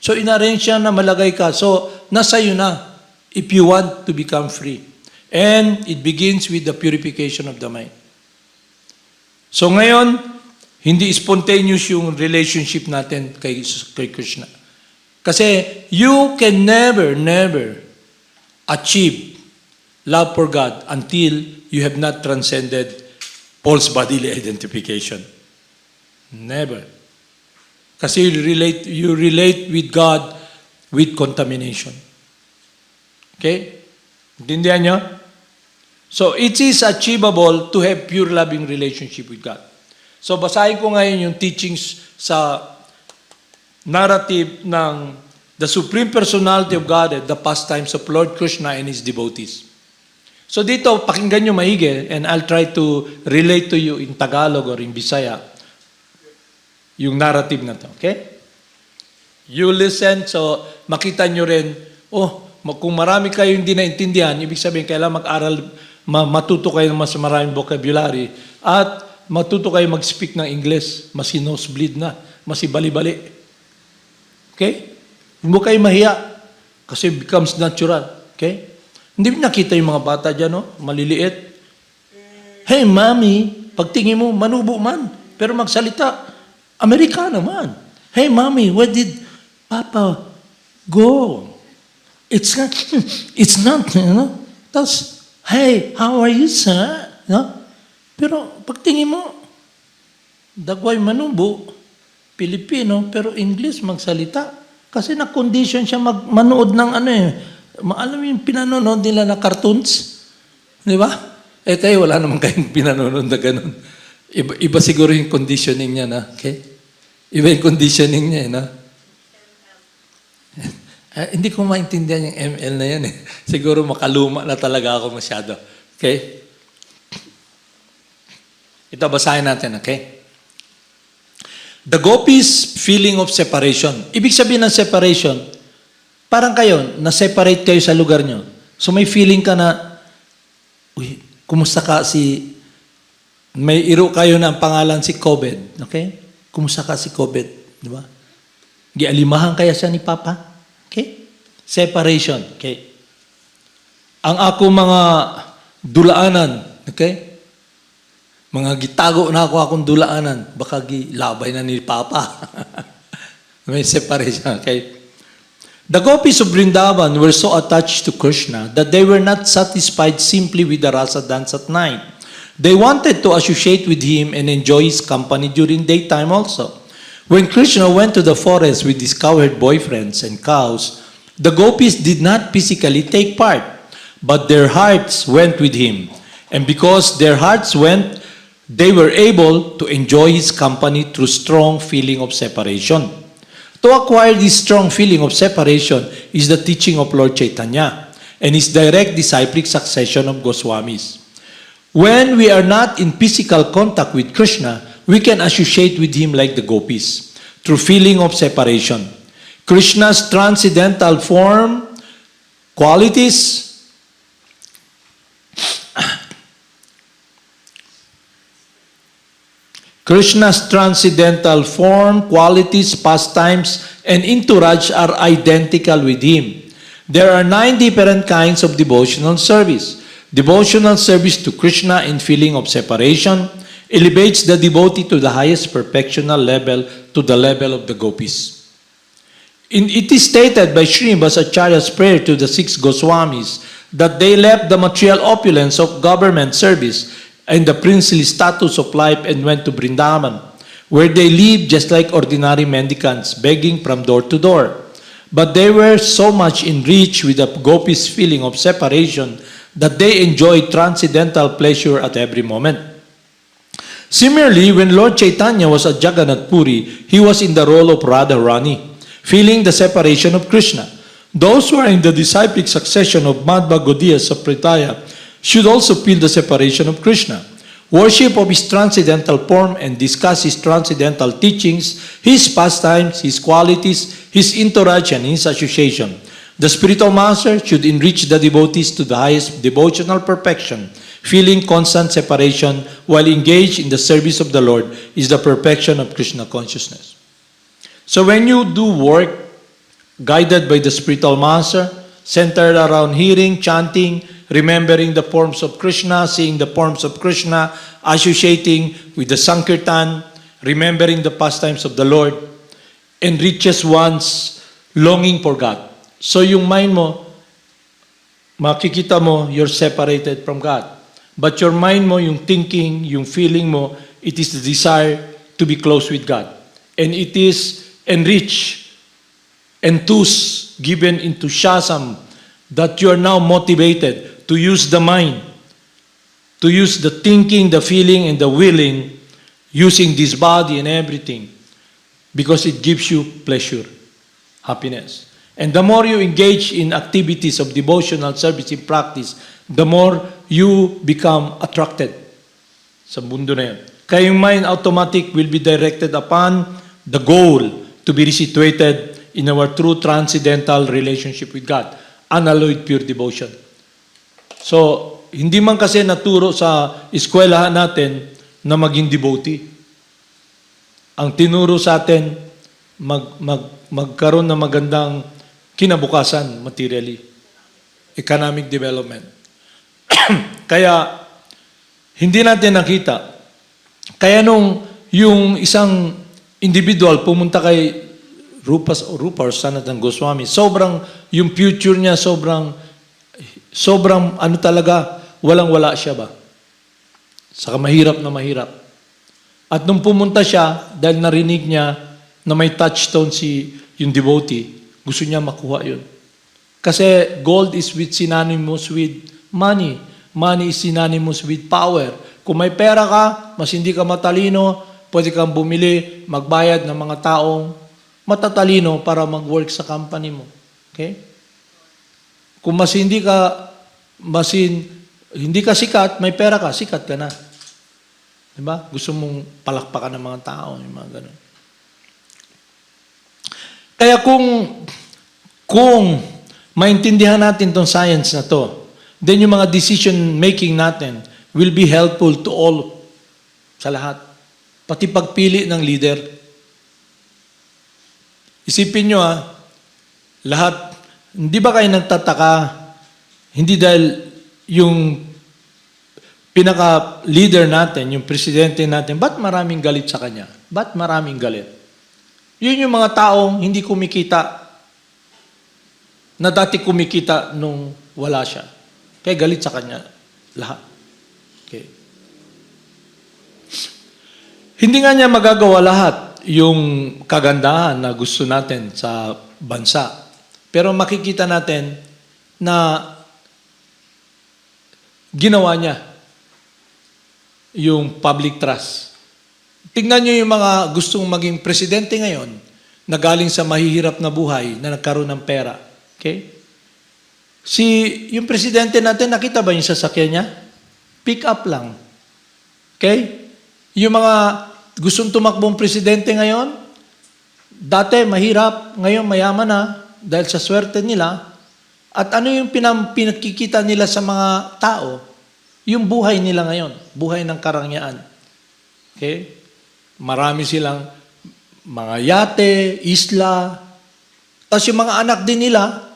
[SPEAKER 3] So, inarrange siya na malagay ka. So, nasa iyo na if you want to become free. And it begins with the purification of the mind. So ngayon, hindi spontaneous yung relationship natin kay Krishna. Kasi you can never achieve love for God until you have not transcended false bodily identification. Never. Kasi you relate with God with contamination. Okay? Intindihan nyo? So, it is achievable to have pure loving relationship with God. So, basahin ko ngayon yung teachings sa narrative ng the Supreme Personality of God at the pastimes of Lord Krishna and His devotees. So, dito, pakinggan nyo maigi, and I'll try to relate to you in Tagalog or in Bisaya yung narrative na to. Okay? You listen, so makita nyo rin, kung marami kayo hindi naintindihan, ibig sabihin, kailangan mag-aral, matuto kayo ng mas maraming vocabulary, at matuto kayo mag-speak ng English, mas nosebleed na, mas ibali-bali. Okay? Hindi mo kayo mahiya, kasi it becomes natural. Okay? Hindi mo nakita yung mga bata dyan, maliliit. Hey, mommy, pagtingin mo, manubo man, pero magsalita, Amerikano man. Hey, mommy, where did Papa go? It's not, Tapos, hey, how are you, sir? Pero pagtingin mo, dagway manubo, Pilipino, pero English magsalita. Kasi na-condition siya manood ng alam mo yung pinanonood nila na cartoons? Di ba? Tayo, wala naman kayong pinanonood na ganun. Iba siguro yung conditioning niya na, okay? Iba yung conditioning niya, hindi ko maintindihan yung ML na yan. Siguro makaluma na talaga ako masyado. Okay? Ito, basahin natin, okay? The gopis' feeling of separation. Ibig sabihin ng separation, parang kayo, na-separate kayo sa lugar nyo. So may feeling ka na, kumusta ka may iro kayo na ang pangalan si COVID. Okay? Kumusta ka si COVID? Di ba? Gialimahan kaya siya ni Papa? Okay? Separation. Okay? Ang ako mga dulaanan, okay? Mga gitago na ako akong dulaanan, baka gilabay na ni Papa. May separation. Okay? The gopis of Vrindavan were so attached to Krishna that they were not satisfied simply with the rasa dance at night. They wanted to associate with him and enjoy his company during daytime also. When Krishna went to the forest with his cowherd boyfriends and cows, the gopis did not physically take part, but their hearts went with him. And because their hearts went, they were able to enjoy his company through strong feeling of separation. To acquire this strong feeling of separation is the teaching of Lord Chaitanya and his direct disciplic succession of Goswamis. When we are not in physical contact with Krishna, we can associate with him like the gopis, through feeling of separation. Krishna's transcendental form, qualities, Krishna's transcendental form, qualities, pastimes, and entourage are identical with him. There are 9 different kinds of devotional service. Devotional service to Krishna in feeling of separation elevates the devotee to the highest perfectional level, to the level of the gopis. It is stated by Srinivas Acharya's prayer to the 6 Goswamis that they left the material opulence of government service and the princely status of life and went to Vrindavan, where they lived just like ordinary mendicants, begging from door to door. But they were so much enriched with the gopis' feeling of separation that they enjoyed transcendental pleasure at every moment. Similarly, when Lord Chaitanya was at Jagannath Puri, he was in the role of Radharani, feeling the separation of Krishna. Those who are in the disciplic succession of Madhva Gaudiya Sampradaya should also feel the separation of Krishna. Worship of his transcendental form and discuss his transcendental teachings, his pastimes, his qualities, his entourage, and his association. The spiritual master should enrich the devotees to the highest devotional perfection. Feeling constant separation while engaged in the service of the Lord is the perfection of Krishna consciousness. So when you do work guided by the spiritual master, centered around hearing, chanting, remembering the forms of Krishna, seeing the forms of Krishna, associating with the Sankirtan, remembering the pastimes of the Lord, enriches one's longing for God. So yung mind mo, makikita mo, you're separated from God. But your mind mo, yung thinking, yung feeling mo, it is the desire to be close with God. And it is enriched, enthused, given enthusiasm that you are now motivated to use the mind, to use the thinking, the feeling, and the willing, using this body and everything, because it gives you pleasure, happiness. And the more you engage in activities of devotional service in practice, the more you become attracted sa mundo na yan. Kaya yung mind automatic will be directed upon the goal to be situated in our true transcendental relationship with God, unalloyed pure devotion. So, hindi man kasi naturo sa eskwelahan natin na maging devotee. Ang tinuro sa atin, magkaroon ng magandang kinabukasan materially. Economic development. Kaya, hindi natin nakita. Kaya nung yung isang individual pumunta kay Rupa or Sanatana Goswami, sobrang, yung future niya, sobrang ano talaga, walang-wala siya ba? Saka mahirap na mahirap. At nung pumunta siya, dahil narinig niya na may touchstone yung devotee, gusto niya makuha yun. Kasi gold is synonymous with money. Money is synonymous with power. Kung may pera ka, mas hindi ka matalino, pwede kang bumili, magbayad ng mga taong matatalino para mag-work sa company mo. Okay? Kung hindi ka sikat, may pera ka, sikat ka na. Diba? Gusto mong palakpakan ng mga tao, yung mga ganun. Kaya kung maintindihan natin tong science na to, then yung mga decision making natin will be helpful to all, sa lahat. Pati pagpili ng leader. Isipin nyo lahat, hindi ba kayo nagtataka, hindi dahil yung pinaka-leader natin, yung presidente natin, ba't maraming galit sa kanya? Ba't maraming galit? Yun yung mga taong hindi kumikita, na dati kumikita nung wala siya. Kaya galit sa kanya lahat. Okay. Hindi nga niya magagawa lahat. yung kagandahan na gusto natin sa bansa. Pero makikita natin na ginawa niya yung public trust. Tingnan niyo yung mga gustong maging presidente ngayon na galing sa mahihirap na buhay na nagkaroon ng pera. Okay? Yung presidente natin, nakita ba yung sasakyan niya? Pick up lang. Okay? Yung mga gustong tumakbong presidente ngayon, dati mahirap, ngayon mayaman na dahil sa swerte nila. At ano yung pinakikita nila sa mga tao? Yung buhay nila ngayon, buhay ng karangyaan. Okay? Marami silang mga yate, isla. Tapos yung mga anak din nila,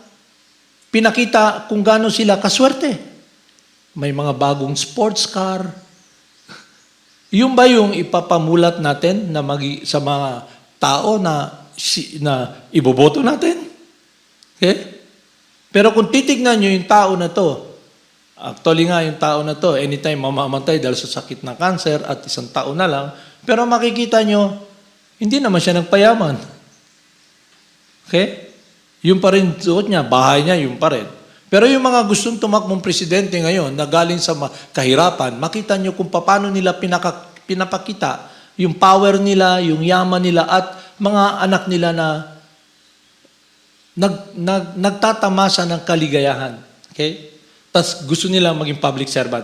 [SPEAKER 3] pinakita kung gaano sila kaswerte. May mga bagong sports car. Yung ba yung ipapamulat natin na sa mga tao na iboboto natin? Okay? Pero kung titignan nyo yung tao na to, actually nga yung tao na to, anytime mamamatay dahil sa sakit ng cancer at isang taon na lang, pero makikita nyo, hindi naman siya nagpayaman. Okay? Yung pa rin suot niya, bahay niya, yung pa rin. Pero yung mga gustong tumakbong presidente ngayon na galing sa kahirapan, makita nyo kung paano nila pinapakita yung power nila, yung yaman nila, at mga anak nila na nagtatamasa ng kaligayahan. Okay? Tapos gusto nila maging public servant.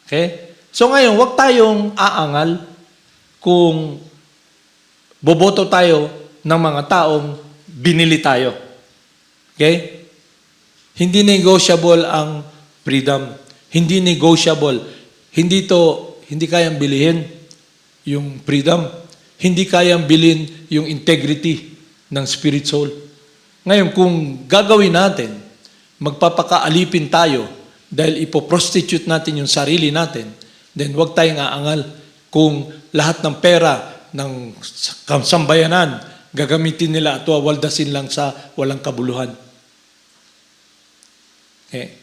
[SPEAKER 3] Okay? So ngayon, wag tayong aangal kung boboto tayo ng mga taong binili tayo. Okay? Hindi negotiable ang freedom. Hindi negotiable. Hindi kayang bilihin yung freedom. Hindi kayang bilhin yung integrity ng spirit soul. Ngayon, kung gagawin natin, magpapakaalipin tayo dahil ipoprostitute natin yung sarili natin, then wag tayong aangal kung lahat ng pera ng sambayanan gagamitin nila at wawaldasin lang sa walang kabuluhan. Okay.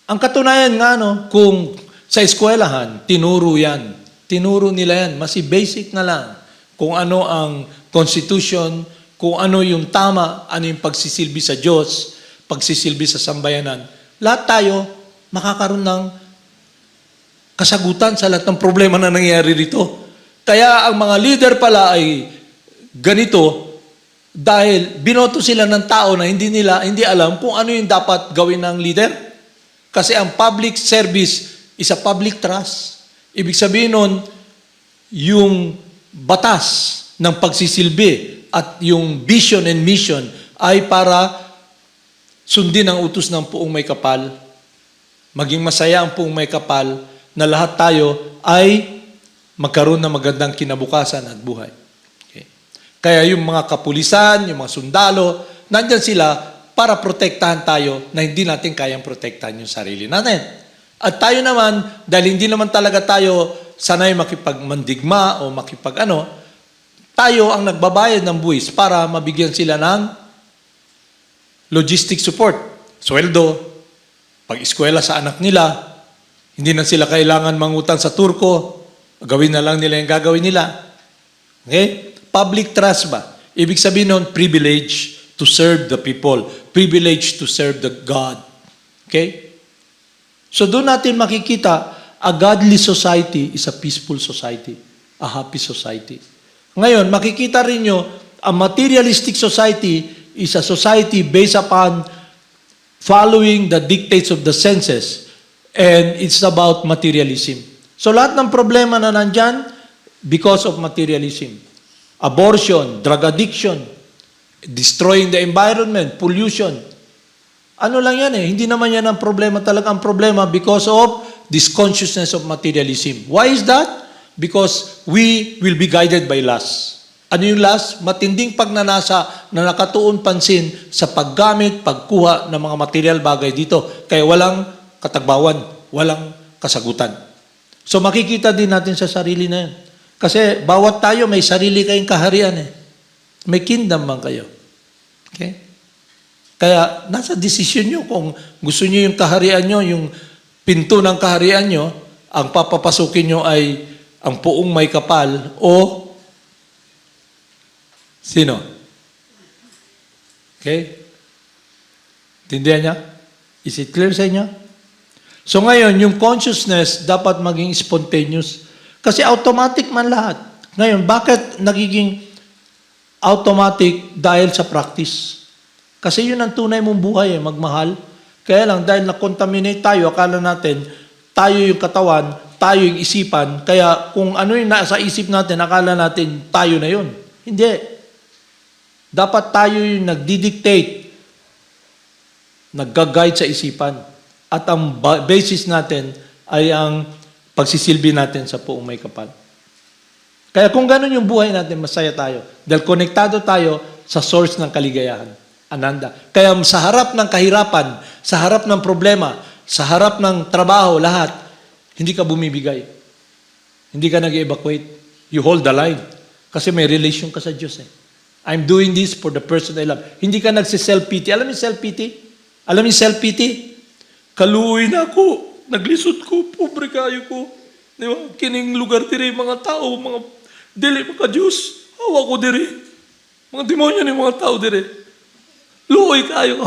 [SPEAKER 3] Ang katunayan nga, kung sa eskwelahan, tinuro yan. Tinuro nila yan. Mas basic na lang. Kung ano ang Constitution, kung ano yung tama, ano yung pagsisilbi sa Diyos, pagsisilbi sa sambayanan. Lahat tayo makakaroon ng kasagutan sa lahat ng problema na nangyayari rito. Kaya ang mga leader pala ay ganito dahil binoto sila ng tao na hindi alam kung ano yung dapat gawin ng leader. Kasi ang public service is a public trust. Ibig sabihin nun, yung batas ng pagsisilbi at yung vision and mission ay para sundin ang utos ng Puong May Kapal, maging masaya ang Puong May Kapal, na lahat tayo ay magkaroon ng magandang kinabukasan at buhay. Okay. Kaya yung mga kapulisan, yung mga sundalo, nandyan sila para protektahan tayo na hindi natin kayang protektahan yung sarili natin. At tayo naman, dahil hindi naman talaga tayo sanay makipagmandigma o tayo ang nagbabayad ng buwis para mabigyan sila ng logistic support, sweldo, pag-eskwela sa anak nila. Hindi na sila kailangan mangutang sa turko. Gawin na lang nila yung gagawin nila. Okay? Public trust ba? Ibig sabihin nun, privilege to serve the people. Privilege to serve the God. Okay? So doon natin makikita, a godly society is a peaceful society. A happy society. Ngayon, makikita rin nyo, a materialistic society is a society based upon following the dictates of the senses. And it's about materialism. So lahat ng problema na nandyan, because of materialism. Abortion, drug addiction, destroying the environment, pollution. Ano lang yan hindi naman yan ang problema. Talaga ang problema because of this consciousness of materialism. Why is that? Because we will be guided by lust. Ano yung lust? Matinding pagnanasa na nakatuon pansin sa paggamit, pagkuha ng mga material bagay dito. Kaya walang katagbawan, walang kasagutan. So makikita din natin sa sarili na yun. Kasi bawat tayo may sarili kayong kaharian May kingdom man kayo. Okay? Kaya nasa desisyon nyo kung gusto nyo yung kaharian nyo, yung pinto ng kaharian nyo, ang papapasukin nyo ay Ang puong may kapal o sino? Okay? Tindihan niya? Is it clear sa inyo? So ngayon, yung consciousness dapat maging spontaneous. Kasi automatic man lahat. Ngayon, bakit nagiging automatic? Dahil sa practice. Kasi yun ang tunay mong buhay, magmahal. Kaya lang, dahil na-contaminate tayo, akala natin, tayo yung katawan, tayo yung isipan, kaya kung ano yung nasa isip natin, akala natin tayo na yun. Hindi. Dapat tayo yung nagdidictate, nagga-guide sa isipan. At ang basis natin ay ang pagsisilbi natin sa puong may kapal. Kaya kung ganun yung buhay natin, masaya tayo. Dahil konektado tayo sa source ng kaligayahan, Ananda. Kaya sa harap ng kahirapan, sa harap ng problema, sa harap ng trabaho, lahat, hindi ka bumibigay. Hindi ka nag-evacuate. You hold the line. Kasi may relation ka sa Diyos eh. I'm doing this for the person I love. Hindi ka nagsi-self-pity. Alam mo yung self-pity? Alam mo yung self-pity? Kaluoy na ako. Naglisod ko. Pobre kayo ko. Di ba? Kining lugar diri, mga tao, mga dili, mga Diyos. Hawa ko diri. Mga demonyo ni mga tao diri. Luoy kayo.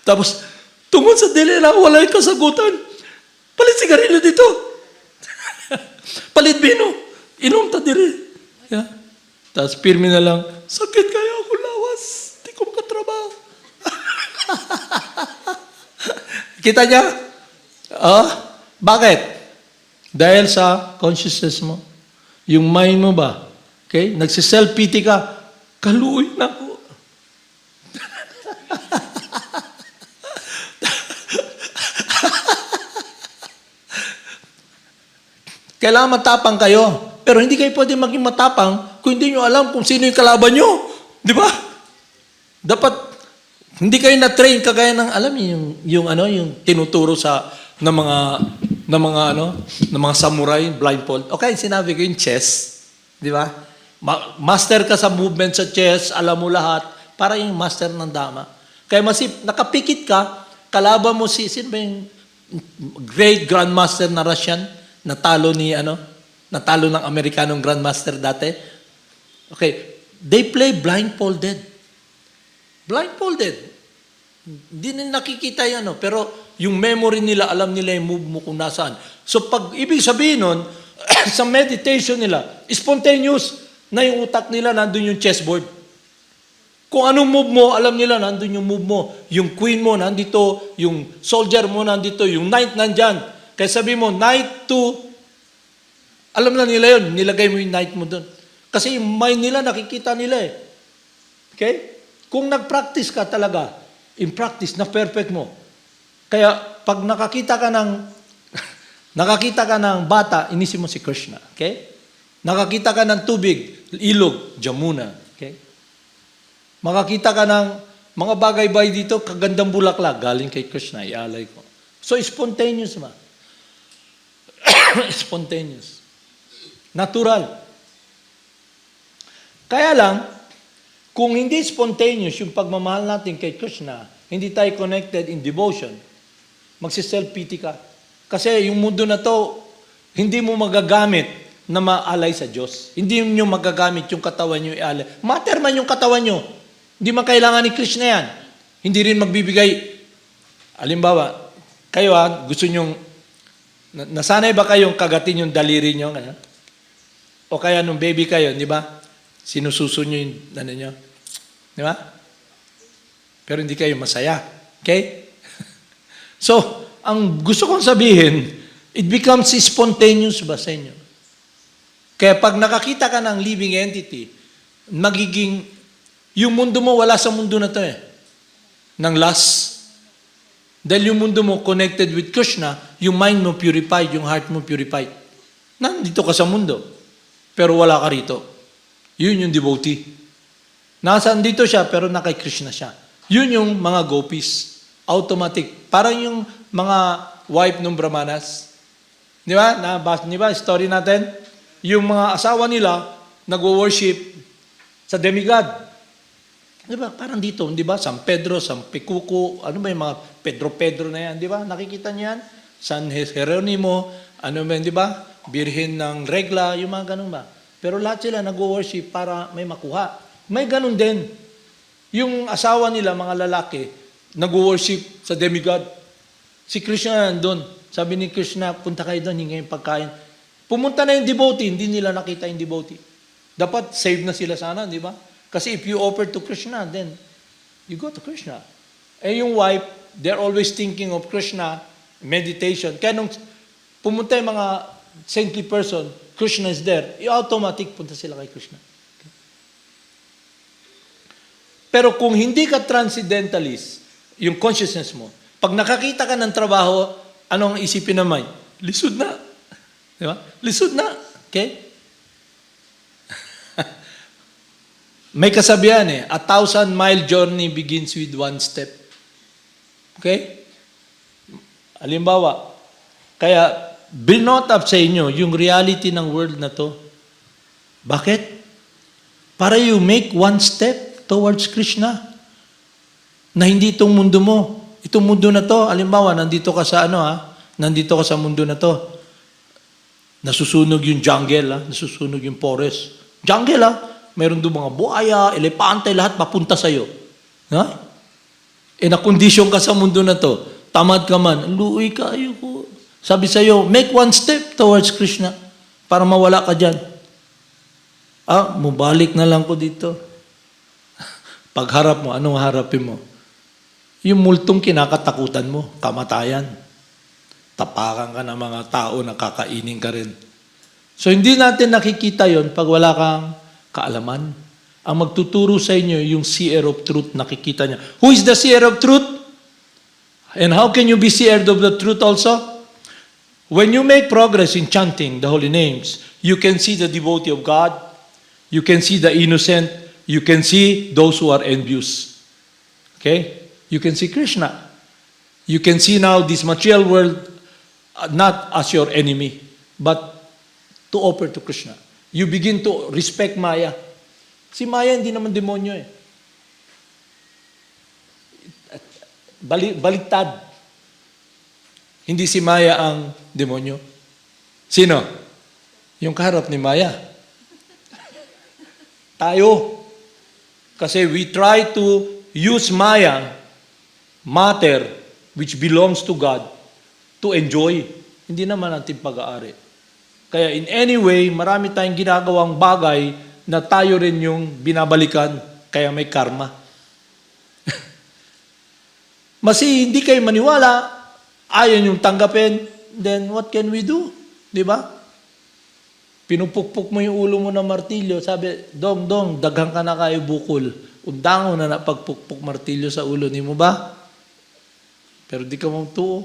[SPEAKER 3] Tapos, tungkol sa dili na walay kasagutan. Palit sigarilyo dito. Palit bino. Inom ta diri. Yeah. Tapos pirmi na lang, sakit kayo ako lawas. Di ko makatrabaho. Kita niya? Bakit? Dahil sa consciousness mo. Yung mind mo ba? Okay? Nagsiself-pity ka. Kaluoy na ako. Kailangan matapang kayo. Pero hindi kayo pwede maging matapang kung hindi nyo alam kung sino yung kalaban nyo. Di ba? Dapat, hindi kayo na-train kagaya ng, alam niyo, yung tinuturo ng mga samurai, blindfold. Okay, sinabi ko yung chess. Di ba? Master ka sa movement sa chess, alam mo lahat, para yung master ng dama. Kaya nakapikit ka, kalaban mo sino ba yung great grandmaster na Russian, natalo ng Amerikanong grandmaster dati. Okay, they play blindfolded. Blindfolded. Hindi nila nakikita yan, pero yung memory nila, alam nila yung move mo kung nasaan. So ibig sabihin nun, sa meditation nila, spontaneous na yung utak nila, nandun yung chessboard. Kung anong move mo, alam nila, nandun yung move mo. Yung queen mo, nandito. Yung soldier mo, nandito. Yung knight, nandyan. Kaya sabi mo, knight to, alam na nila yun, nilagay mo yung knight mo doon. Kasi yung mind nila, nakikita nila eh. Okay? Kung nag-practice ka talaga, in practice, na perfect mo. Kaya, pag nakakita ka ng bata, inisip mo si Krishna. Okay? Nakakita ka ng tubig, ilog, Jamuna. Okay? Makakita ka ng mga bagay-bagay dito, kagandang bulaklak, galing kay Krishna, ialay ko. So, spontaneous ba? Spontaneous. Natural. Kaya lang, kung hindi spontaneous yung pagmamahal natin kay Krishna, hindi tayo connected in devotion, magsiself-pity ka. Kasi yung mundo na to, hindi mo magagamit na maalay sa Diyos. Hindi nyo magagamit yung katawan nyo ialay. Matter man yung katawan nyo. Hindi man kailangan ni Krishna yan. Hindi rin magbibigay. Halimbawa, kayo gusto nyong, nasanay ba kayong kagatin yung daliri nyo? O kaya nung baby kayo, di ba? Sinususo nyo yung nyo. Di ba? Pero hindi kayo masaya. Okay? So, ang gusto kong sabihin, it becomes spontaneous ba sa inyo? Kaya pag nakakita ka ng living entity, magiging, yung mundo mo, wala sa mundo na to ng lust. Dahil yung mundo mo connected with Krishna, yung mind mo purified, yung heart mo purified. Nandito ka sa mundo, pero wala ka rito. Yun yung devotee. Nasaan dito siya, pero nakay Krishna siya. Yun yung mga gopis. Automatic. Parang yung mga wife ng Brahmanas. Di ba? Di ba? Story natin. Yung mga asawa nila, nag-worship sa demigod. Di ba? Parang dito, di ba? San Pedro, San Picuco, ano ba yung mga Pedro na yan, di ba? Nakikita niyo yan? San Jeronimo, ano man, di ba? Birhen ng Regla, yung mga ganun ba? Pero lahat sila nag-worship para may makuha. May ganun din. Yung asawa nila, mga lalaki, nag-worship sa demigod. Si Krishna nandun. Sabi ni Krishna, punta kayo doon, hingay yung pagkain. Pumunta na yung devotee, hindi nila nakita yung devotee. Dapat save na sila sana, di ba? Kasi if you offer to Krishna, then you go to Krishna. Eh yung wife, they're always thinking of Krishna, meditation. Kaya nung pumunta yung mga saintly person, Krishna is there, automatic punta sila kay Krishna. Okay? Pero kung hindi ka transcendentalist, yung consciousness mo, pag nakakita ka ng trabaho, anong isipin na mind? Lisod na. Di ba? Lisod na. Okay? May kasabihan 1,000-mile journey begins with one step. Okay? Halimbawa, kaya binote up sa inyo yung reality ng world na to. Bakit? Para you make one step towards Krishna. Na hindi itong mundo mo. Itong mundo na to, halimbawa, nandito ka sa nandito ka sa mundo na to. Nasusunog yung jungle, nasusunog yung forest. Jungle, Meron doon mga buaya, elepante, lahat papunta sa'yo. Ha? Nakondisyon ka sa mundo na to. Tamad ka man. Luoy ka, ayoko. Sabi sa'yo, make one step towards Krishna para mawala ka dyan. Mubalik na lang ko dito. Pagharap mo, anong harapin mo? Yung multong kinakatakutan mo, kamatayan. Tapakan ka ng mga tao, nakakainin ka rin. So hindi natin nakikita yon pag wala kang kaalaman. Ang magtuturo sa inyo yung seer of truth, nakikita niya. Who is the seer of truth? And how can you be seer of the truth also? When you make progress in chanting the holy names, you can see the devotee of God, you can see the innocent, you can see those who are envious. Okay? You can see Krishna. You can see now this material world not as your enemy, but to offer to Krishna. You begin to respect Maya. Si Maya hindi naman demonyo Baliktad. Hindi si Maya ang demonyo. Sino? Yung kaharap ni Maya. Tayo. Kasi we try to use Maya, matter, which belongs to God, to enjoy. Hindi naman natin pag-aari. Kaya in any way, marami tayong ginagawang bagay na tayo rin yung binabalikan, kaya may karma. Masi hindi kayo maniwala, ayaw yung tanggapin, then what can we do? Di ba? Pinupukpuk mo yung ulo mo ng martilyo, sabi, Dong, daghang ka na kayo bukol. Undango na napagpukpuk martilyo sa ulo, ni mo ba? Pero di ka mong tuo.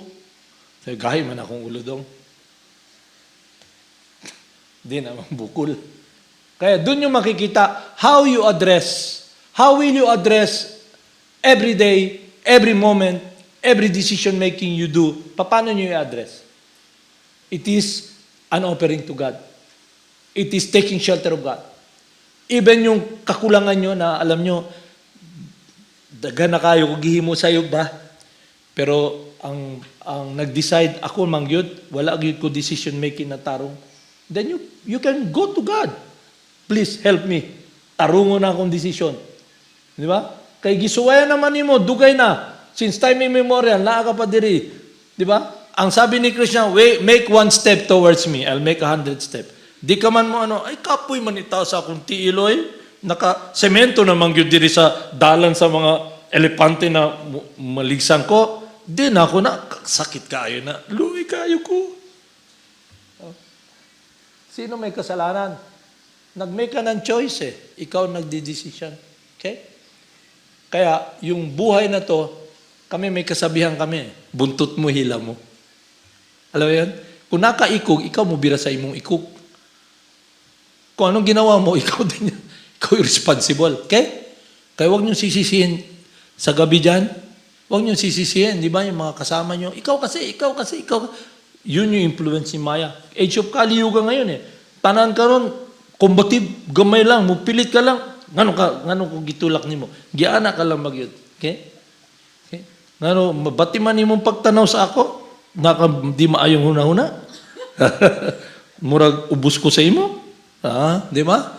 [SPEAKER 3] Sabi, gahi man akong ulo, Dong. Di naman bukol. Kaya dun yung makikita how you address, how will you address every day, every moment, every decision making you do. Paano nyo i-address? It is an offering to God. It is taking shelter of God. Even yung kakulangan nyo na alam nyo, daga na kayo, gihimo sa'yo ba? Pero ang nag-decide, ako mangyod, wala gyud ko decision making na tarong. Then you can go to God. Please help me. Tarungo na akong decision. Di ba? Kay gisuwaya naman nimo, dugay na. Since time immemorial, naa ka pa diri. Di ba? Ang sabi ni Krishna, make one step towards me, I'll make 100 steps. Di ka man mo ay kapoy man itaw sa akong tiiloy. Naka-semento naman yun diri sa dalan sa mga elepante na maligsan ko. Di na ako na, sakit kayo na, luwi kayo ko. Sino may kasalanan? Nag-make ka ng choice Ikaw nagdi-decision. Okay? Kaya, yung buhay na to, kami may kasabihan kami. Buntot mo, hila mo. Alam mo yan? Kung nakaikog, ikaw mo bira sa imong ikog. Kung anong ginawa mo, ikaw din yan. Ikaw yung responsible. Okay? Kaya huwag niyong sisisihin sa gabi dyan. Huwag niyong sisisihin. Di ba? Yung mga kasama niyo. Ikaw kasi. Yun yung influence ni Maya. Age of Kali Yuga ngayon Tanan ka ron, combative, gamay lang, mupilit ka lang. Ngano ko gitulak nimo? Giana ka lang magyud. Okay? Ngano, mabati man imong pagtanaw sa ako? di maayong huna-huna. Murag ubus ko sa imo. Di ba?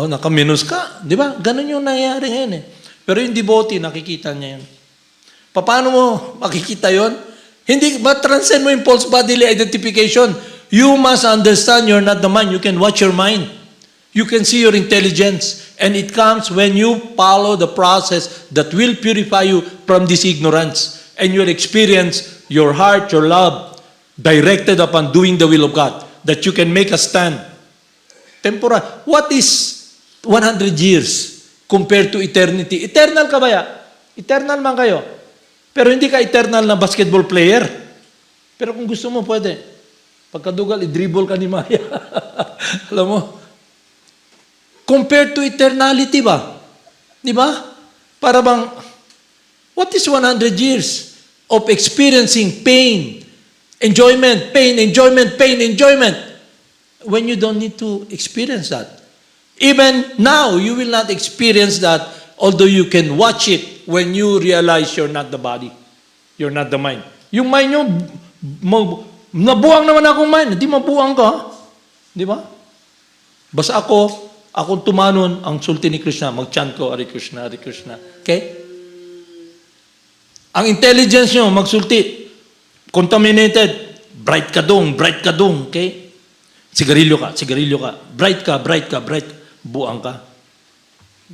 [SPEAKER 3] Naka-minus ka. Di ba? Ganun yung nangyayari ngayon eh. Pero yung devotee, nakikita niya yan. Paano mo makikita yon? Hindi ba transcend mo yung false bodily identification? You must understand you're not the mind. You can watch your mind. You can see your intelligence. And it comes when you follow the process that will purify you from this ignorance. And you'll experience your heart, your love, directed upon doing the will of God. That you can make a stand. Temporal. What is 100 years compared to eternity? Eternal ka ba ya? Eternal man kayo. Pero hindi ka eternal na basketball player. Pero kung gusto mo, pwede. Pagkadugal, i-dribble ka ni Maya. Alam mo? Compared to eternality ba? Di ba? Para bang, what is 100 years of experiencing pain, enjoyment, pain, enjoyment, pain, enjoyment, when you don't need to experience that? Even now, you will not experience that, although you can watch it when you realize you're not the body. You're not the mind. Yung mind nyo, nabuang naman akong mind. Hindi mabuang ka. Di ba? Basta akong tumanon ang sulti ni Krishna, mag-chant ko, Hare Krishna, Hare Krishna. Okay? Ang intelligence nyo, magsulti, contaminated, bright ka dong, okay? Sigarilyo ka, bright ka, buang ka.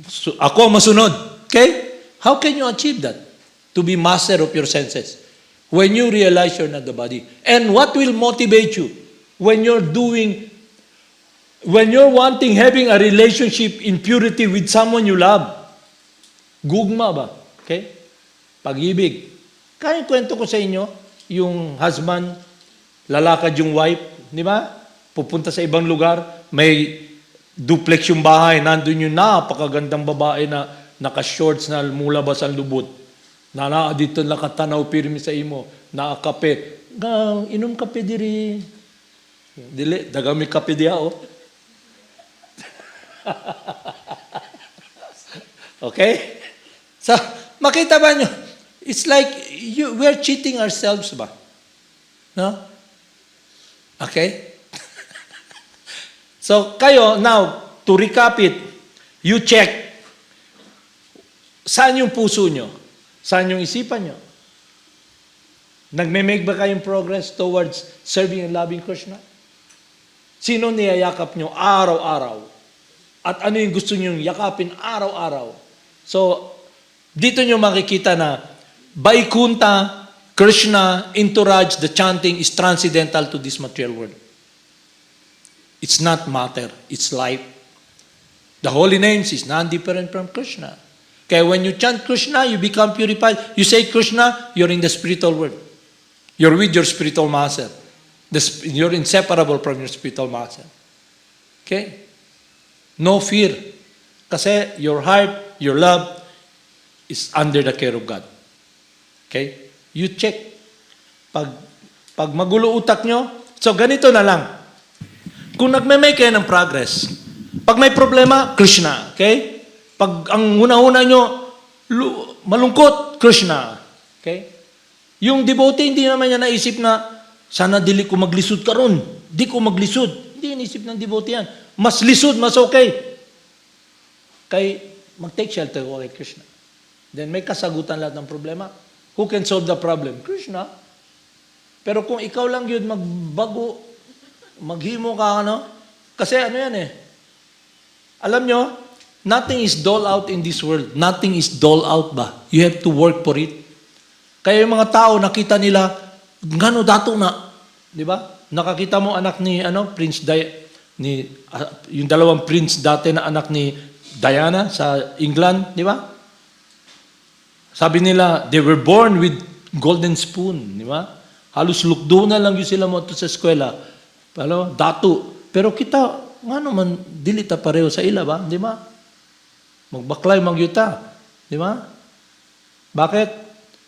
[SPEAKER 3] So, ako ang masunod. Okay? How can you achieve that? To be master of your senses. When you realize you're not the body. And what will motivate you? When you're wanting, having a relationship in purity with someone you love. Gugma ba? Okay? Pag-ibig. Kaya kwento ko sa inyo, yung husband, lalakad yung wife, di ba? Pupunta sa ibang lugar, may duplex yung bahay, nandun yung napakagandang babae na naka-shorts na mulabas ang lubot. Na dito nakatanaw pirmi sa imo, nakakape. Inom kape diri. Dili, dagami kape diha oh. Okay? So, makita ba nyo? It's like we're cheating ourselves ba? No? Okay? So, kayo, now, to recap it, you check, saan yung puso nyo? Saan yung isipan nyo? Nagme-make ba kayong progress towards serving and loving Krishna? Sino niyayakap nyo araw-araw? At ano yung gusto nyo yakapin araw-araw? So, dito nyo makikita na Vaikuntha, Krishna, entourage, the chanting is transcendental to this material world. It's not matter, it's life. The holy names is non-different from Krishna. Okay, when you chant Krishna, you become purified. You say Krishna, you're in the spiritual world. You're with your spiritual master. You're inseparable from your spiritual master. Okay? No fear. Kasi your heart, your love is under the care of God. Okay? You check. Pag magulo utak nyo, so ganito na lang. Kung nagme-make kayo ng progress, pag may problema, Krishna. Okay? Pag ang una-una nyo, malungkot, Krishna. Okay? Yung devotee, hindi naman niya naisip na, sana dili ko maglisod karon. Di ko maglisod. Hindi inisip ng devotee yan. Mas lisod, mas okay. Kay, mag-take shelter ko kay Krishna. Then may kasagutan lahat ng problema. Who can solve the problem? Krishna. Pero kung ikaw lang yun magbago, maghimo ka, kasi ano yan eh. Alam nyo, nothing is dole out in this world. Nothing is dole out ba? You have to work for it. Kaya yung mga tao, nakita nila, gano dato na. Di ba? Nakakita mo anak ni, yung dalawang prince dati na anak ni Diana sa England, di ba? Sabi nila, they were born with golden spoon, di ba? Halos lukdo na lang yun sila mo sa eskwela. Dato. Pero kita, nga naman, dilita pareho sa ila ba? Di ba? Magbaklay, magyuta. Di ba? Bakit?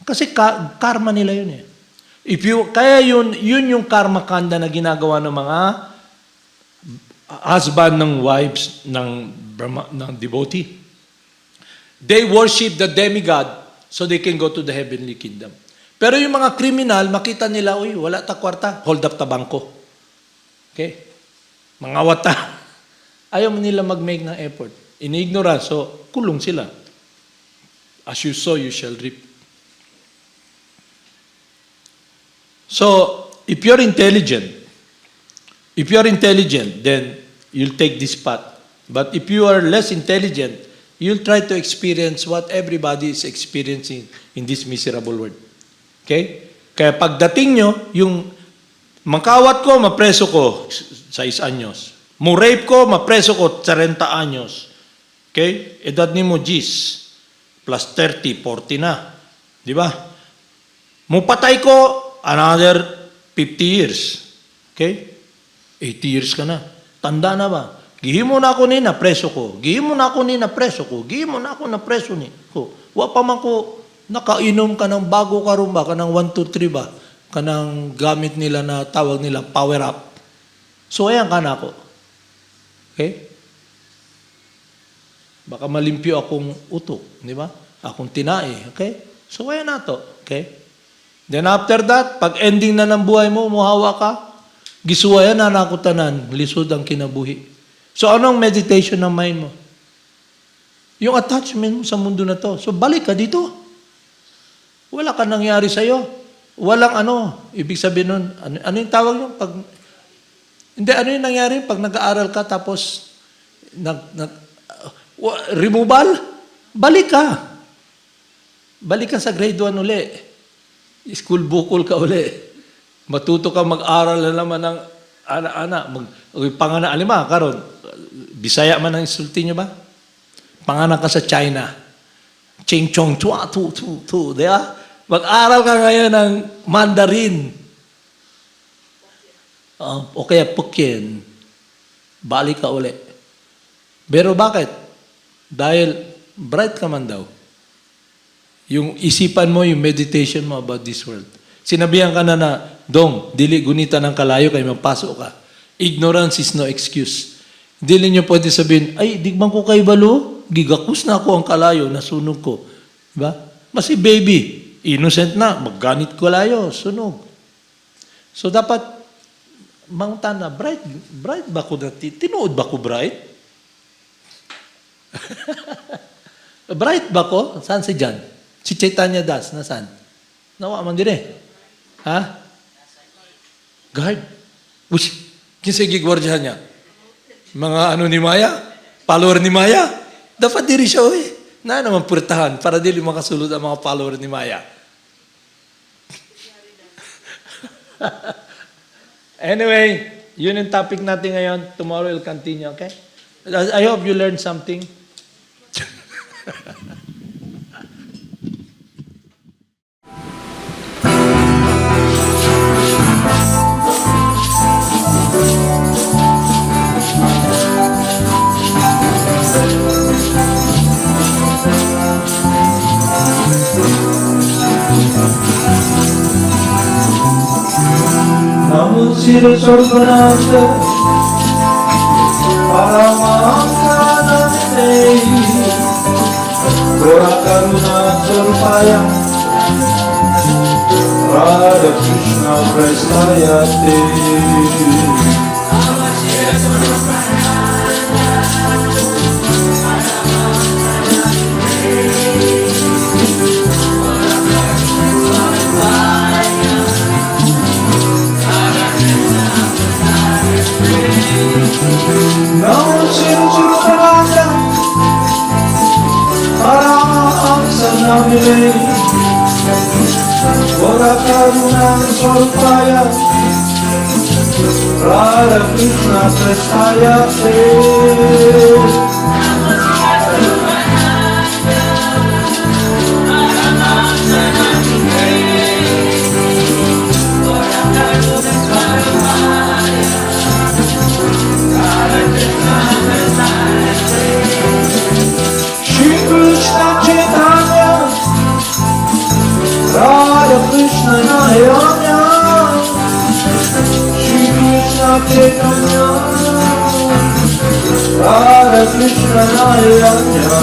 [SPEAKER 3] Kasi karma nila yun eh. Kaya yun yung karma kanda na ginagawa ng mga husband ng wives ng devotee. They worship the demigod so they can go to the heavenly kingdom. Pero yung mga kriminal, makita nila, uy, wala ta kwarta, hold up ta bangko. Okay? Mga wata. Ayaw mo nila mag-make ng effort. In ignorance, so kulong sila. As you sow, you shall reap. So, if you're intelligent, then you'll take this path. But if you are less intelligent, you'll try to experience what everybody is experiencing in this miserable world. Okay? Kaya pagdating nyo, yung mangkawat ko, mapreso ko 6 anyos. Murape ko, mapreso ko 40 anyos. Okay? Edad ni mo, Gis. Plus 30, 40 na. Di ba? Mupatay ko, another 50 years. Okay? 80 years ka na. Tanda na ba? Gihimo na ako ni na preso ko. Gihimo na ako ni na preso ko. Gihimo na ako na preso ni ko. Wa pa man ko nakainom ka ng bago karumba, ka ng 1, 2, 3 ba? Ka ng gamit nila na tawag nila power up. So ayan ka na ako. Okay? Baka malimpyo akong utok, di ba? Akong tinai, okay? So ayan na to, okay? Then after that, pag ending na ng buhay mo, muhawa ka, gisuwayan na nakutanan, lisod ang kinabuhi. So anong meditation ng mind mo? Yung attachment mo sa mundo na to. So balik ka dito. Wala ka nangyari sa'yo. Walang ibig sabihin nun, ano yung tawag nyo? Hindi, ano yung nangyari pag nag-aaral ka tapos removal? Balik ka. Balik ka sa grade 1 uli. School bukol ka uli. Matuto ka mag-aral na naman ng ana-ana. Pangana, alima, karon. Bisaya man ang insulti nyo ba? Panganak ka sa China. Ching chong chua tu tu tu. Di ba? Mag-aral ka ngayon ng Mandarin. O kaya Pukien. Balik ka uli. Pero bakit? Dahil bright ka man daw. Yung isipan mo, yung meditation mo about this world. Sinabihan ka na Dong, dili gunita ng kalayo kay mapasok ka. Ignorance is no excuse. Dili nyo pwede sabihin, ay, digman ko kay balo, gigakus na ako ang kalayo, nasunog ko. Diba? Masi baby, innocent na, magganit ko layo, sunog. So dapat, mangtan na, bright ba ko na, tinuod ba ko bright? Bright ba ko? Saan si John? Si Chaitanya Das, nasaan? Nawa man dire. Ha? Guard? Uy, kinsay gigwardyahan niya? Mga ni Maya? Follower ni Maya? Dapat diri siya, uy. Na naman purtahan para dili makasulod ang mga follower ni Maya. Anyway, yun yung topic natin ngayon. Tomorrow we'll continue, okay? I hope you learned something.
[SPEAKER 1] Namun sinusorbanasa para maangkanan Gora Karuna Surpaya Radha Krishna Prestayate Namun sinusorbanasa para maangkanan namin Gora Karuna Surpaya Radha Krishna Prestayate Shri Krishna Chaitanya Radha Krishna Nayanya Shri Krishna Chaitanya Radha Krishna Nayanya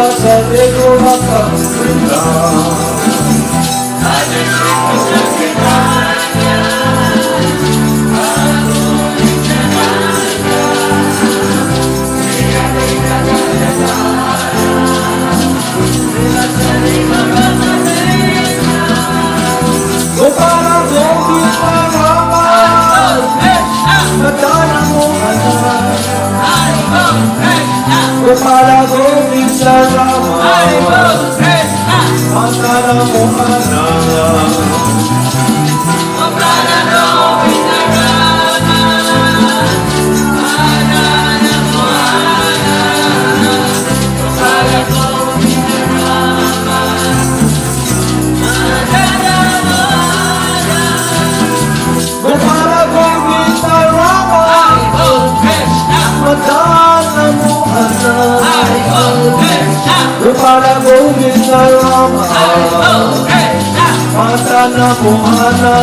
[SPEAKER 1] Vasade Govaka Vrinda.
[SPEAKER 2] Hare Krishna Chaitanya,
[SPEAKER 1] Gopala Govinda Rama, Madana Mohana. Gopala Govinda Rama, Madana Mohana. Gopala Govinda Rama, Madana Mohana.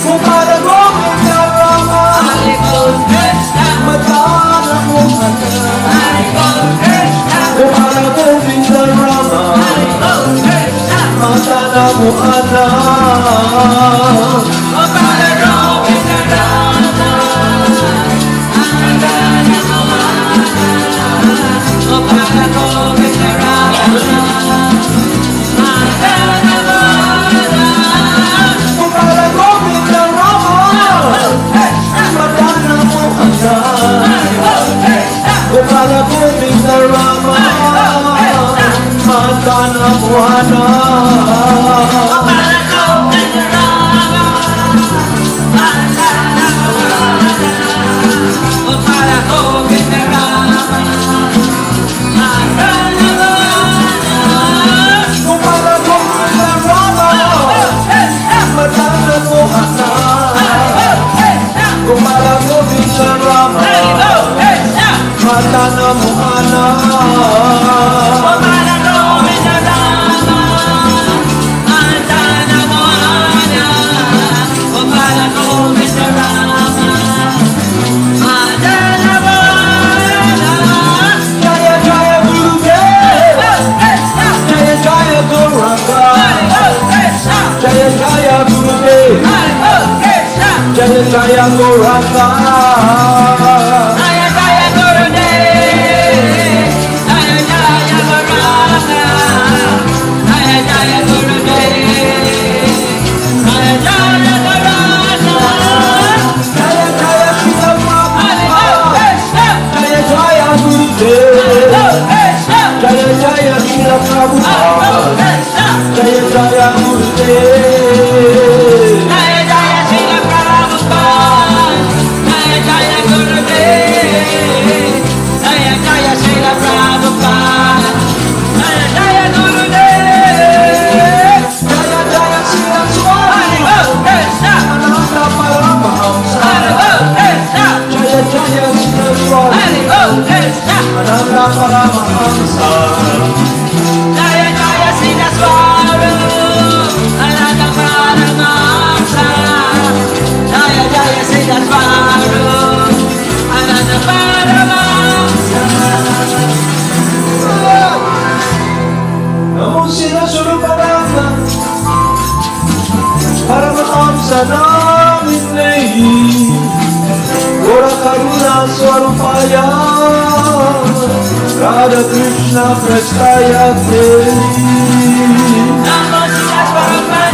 [SPEAKER 1] Gopala Govinda Rama, Madana Mohana. Gopala Govinda Rama, Madana Mohana. Gopala Govinda Rama, Madana Mohana. Gopala Govinda Rama, Madana Mohana. Gopala Govinda Rama, Madana Mohana. Gopala Govinda Rama, Madana Mohana. Gopala Govinda Rama, Madana Mohana. Jaya Jaya Gurudev, Jaya Jaya Gauranga, Jaya Jaya Gurudev, Jaya Jaya Gauranga. Jaya Jaya Srila Prabhupada, Jaya Jaya Gurudev, Jaya Jaya Srila Prabhupada, Jaya Jaya Gurudev. Jaya Jaya Srila Swami, Ananda Paramahamsa. Jaya Jaya Srila Swami, Ananda Paramahamsa.
[SPEAKER 2] Jaya Jaya Srila Swami, Ananda Paramahamsa. Jaya Jaya Srila Swami, Ananda Paramahamsa.
[SPEAKER 1] Namo Sila Surupananda, Paramahamsa Namine, Gora Karuna Swarupaya, Radha Krishna Prestaya Te.
[SPEAKER 2] Namo Sila Swami.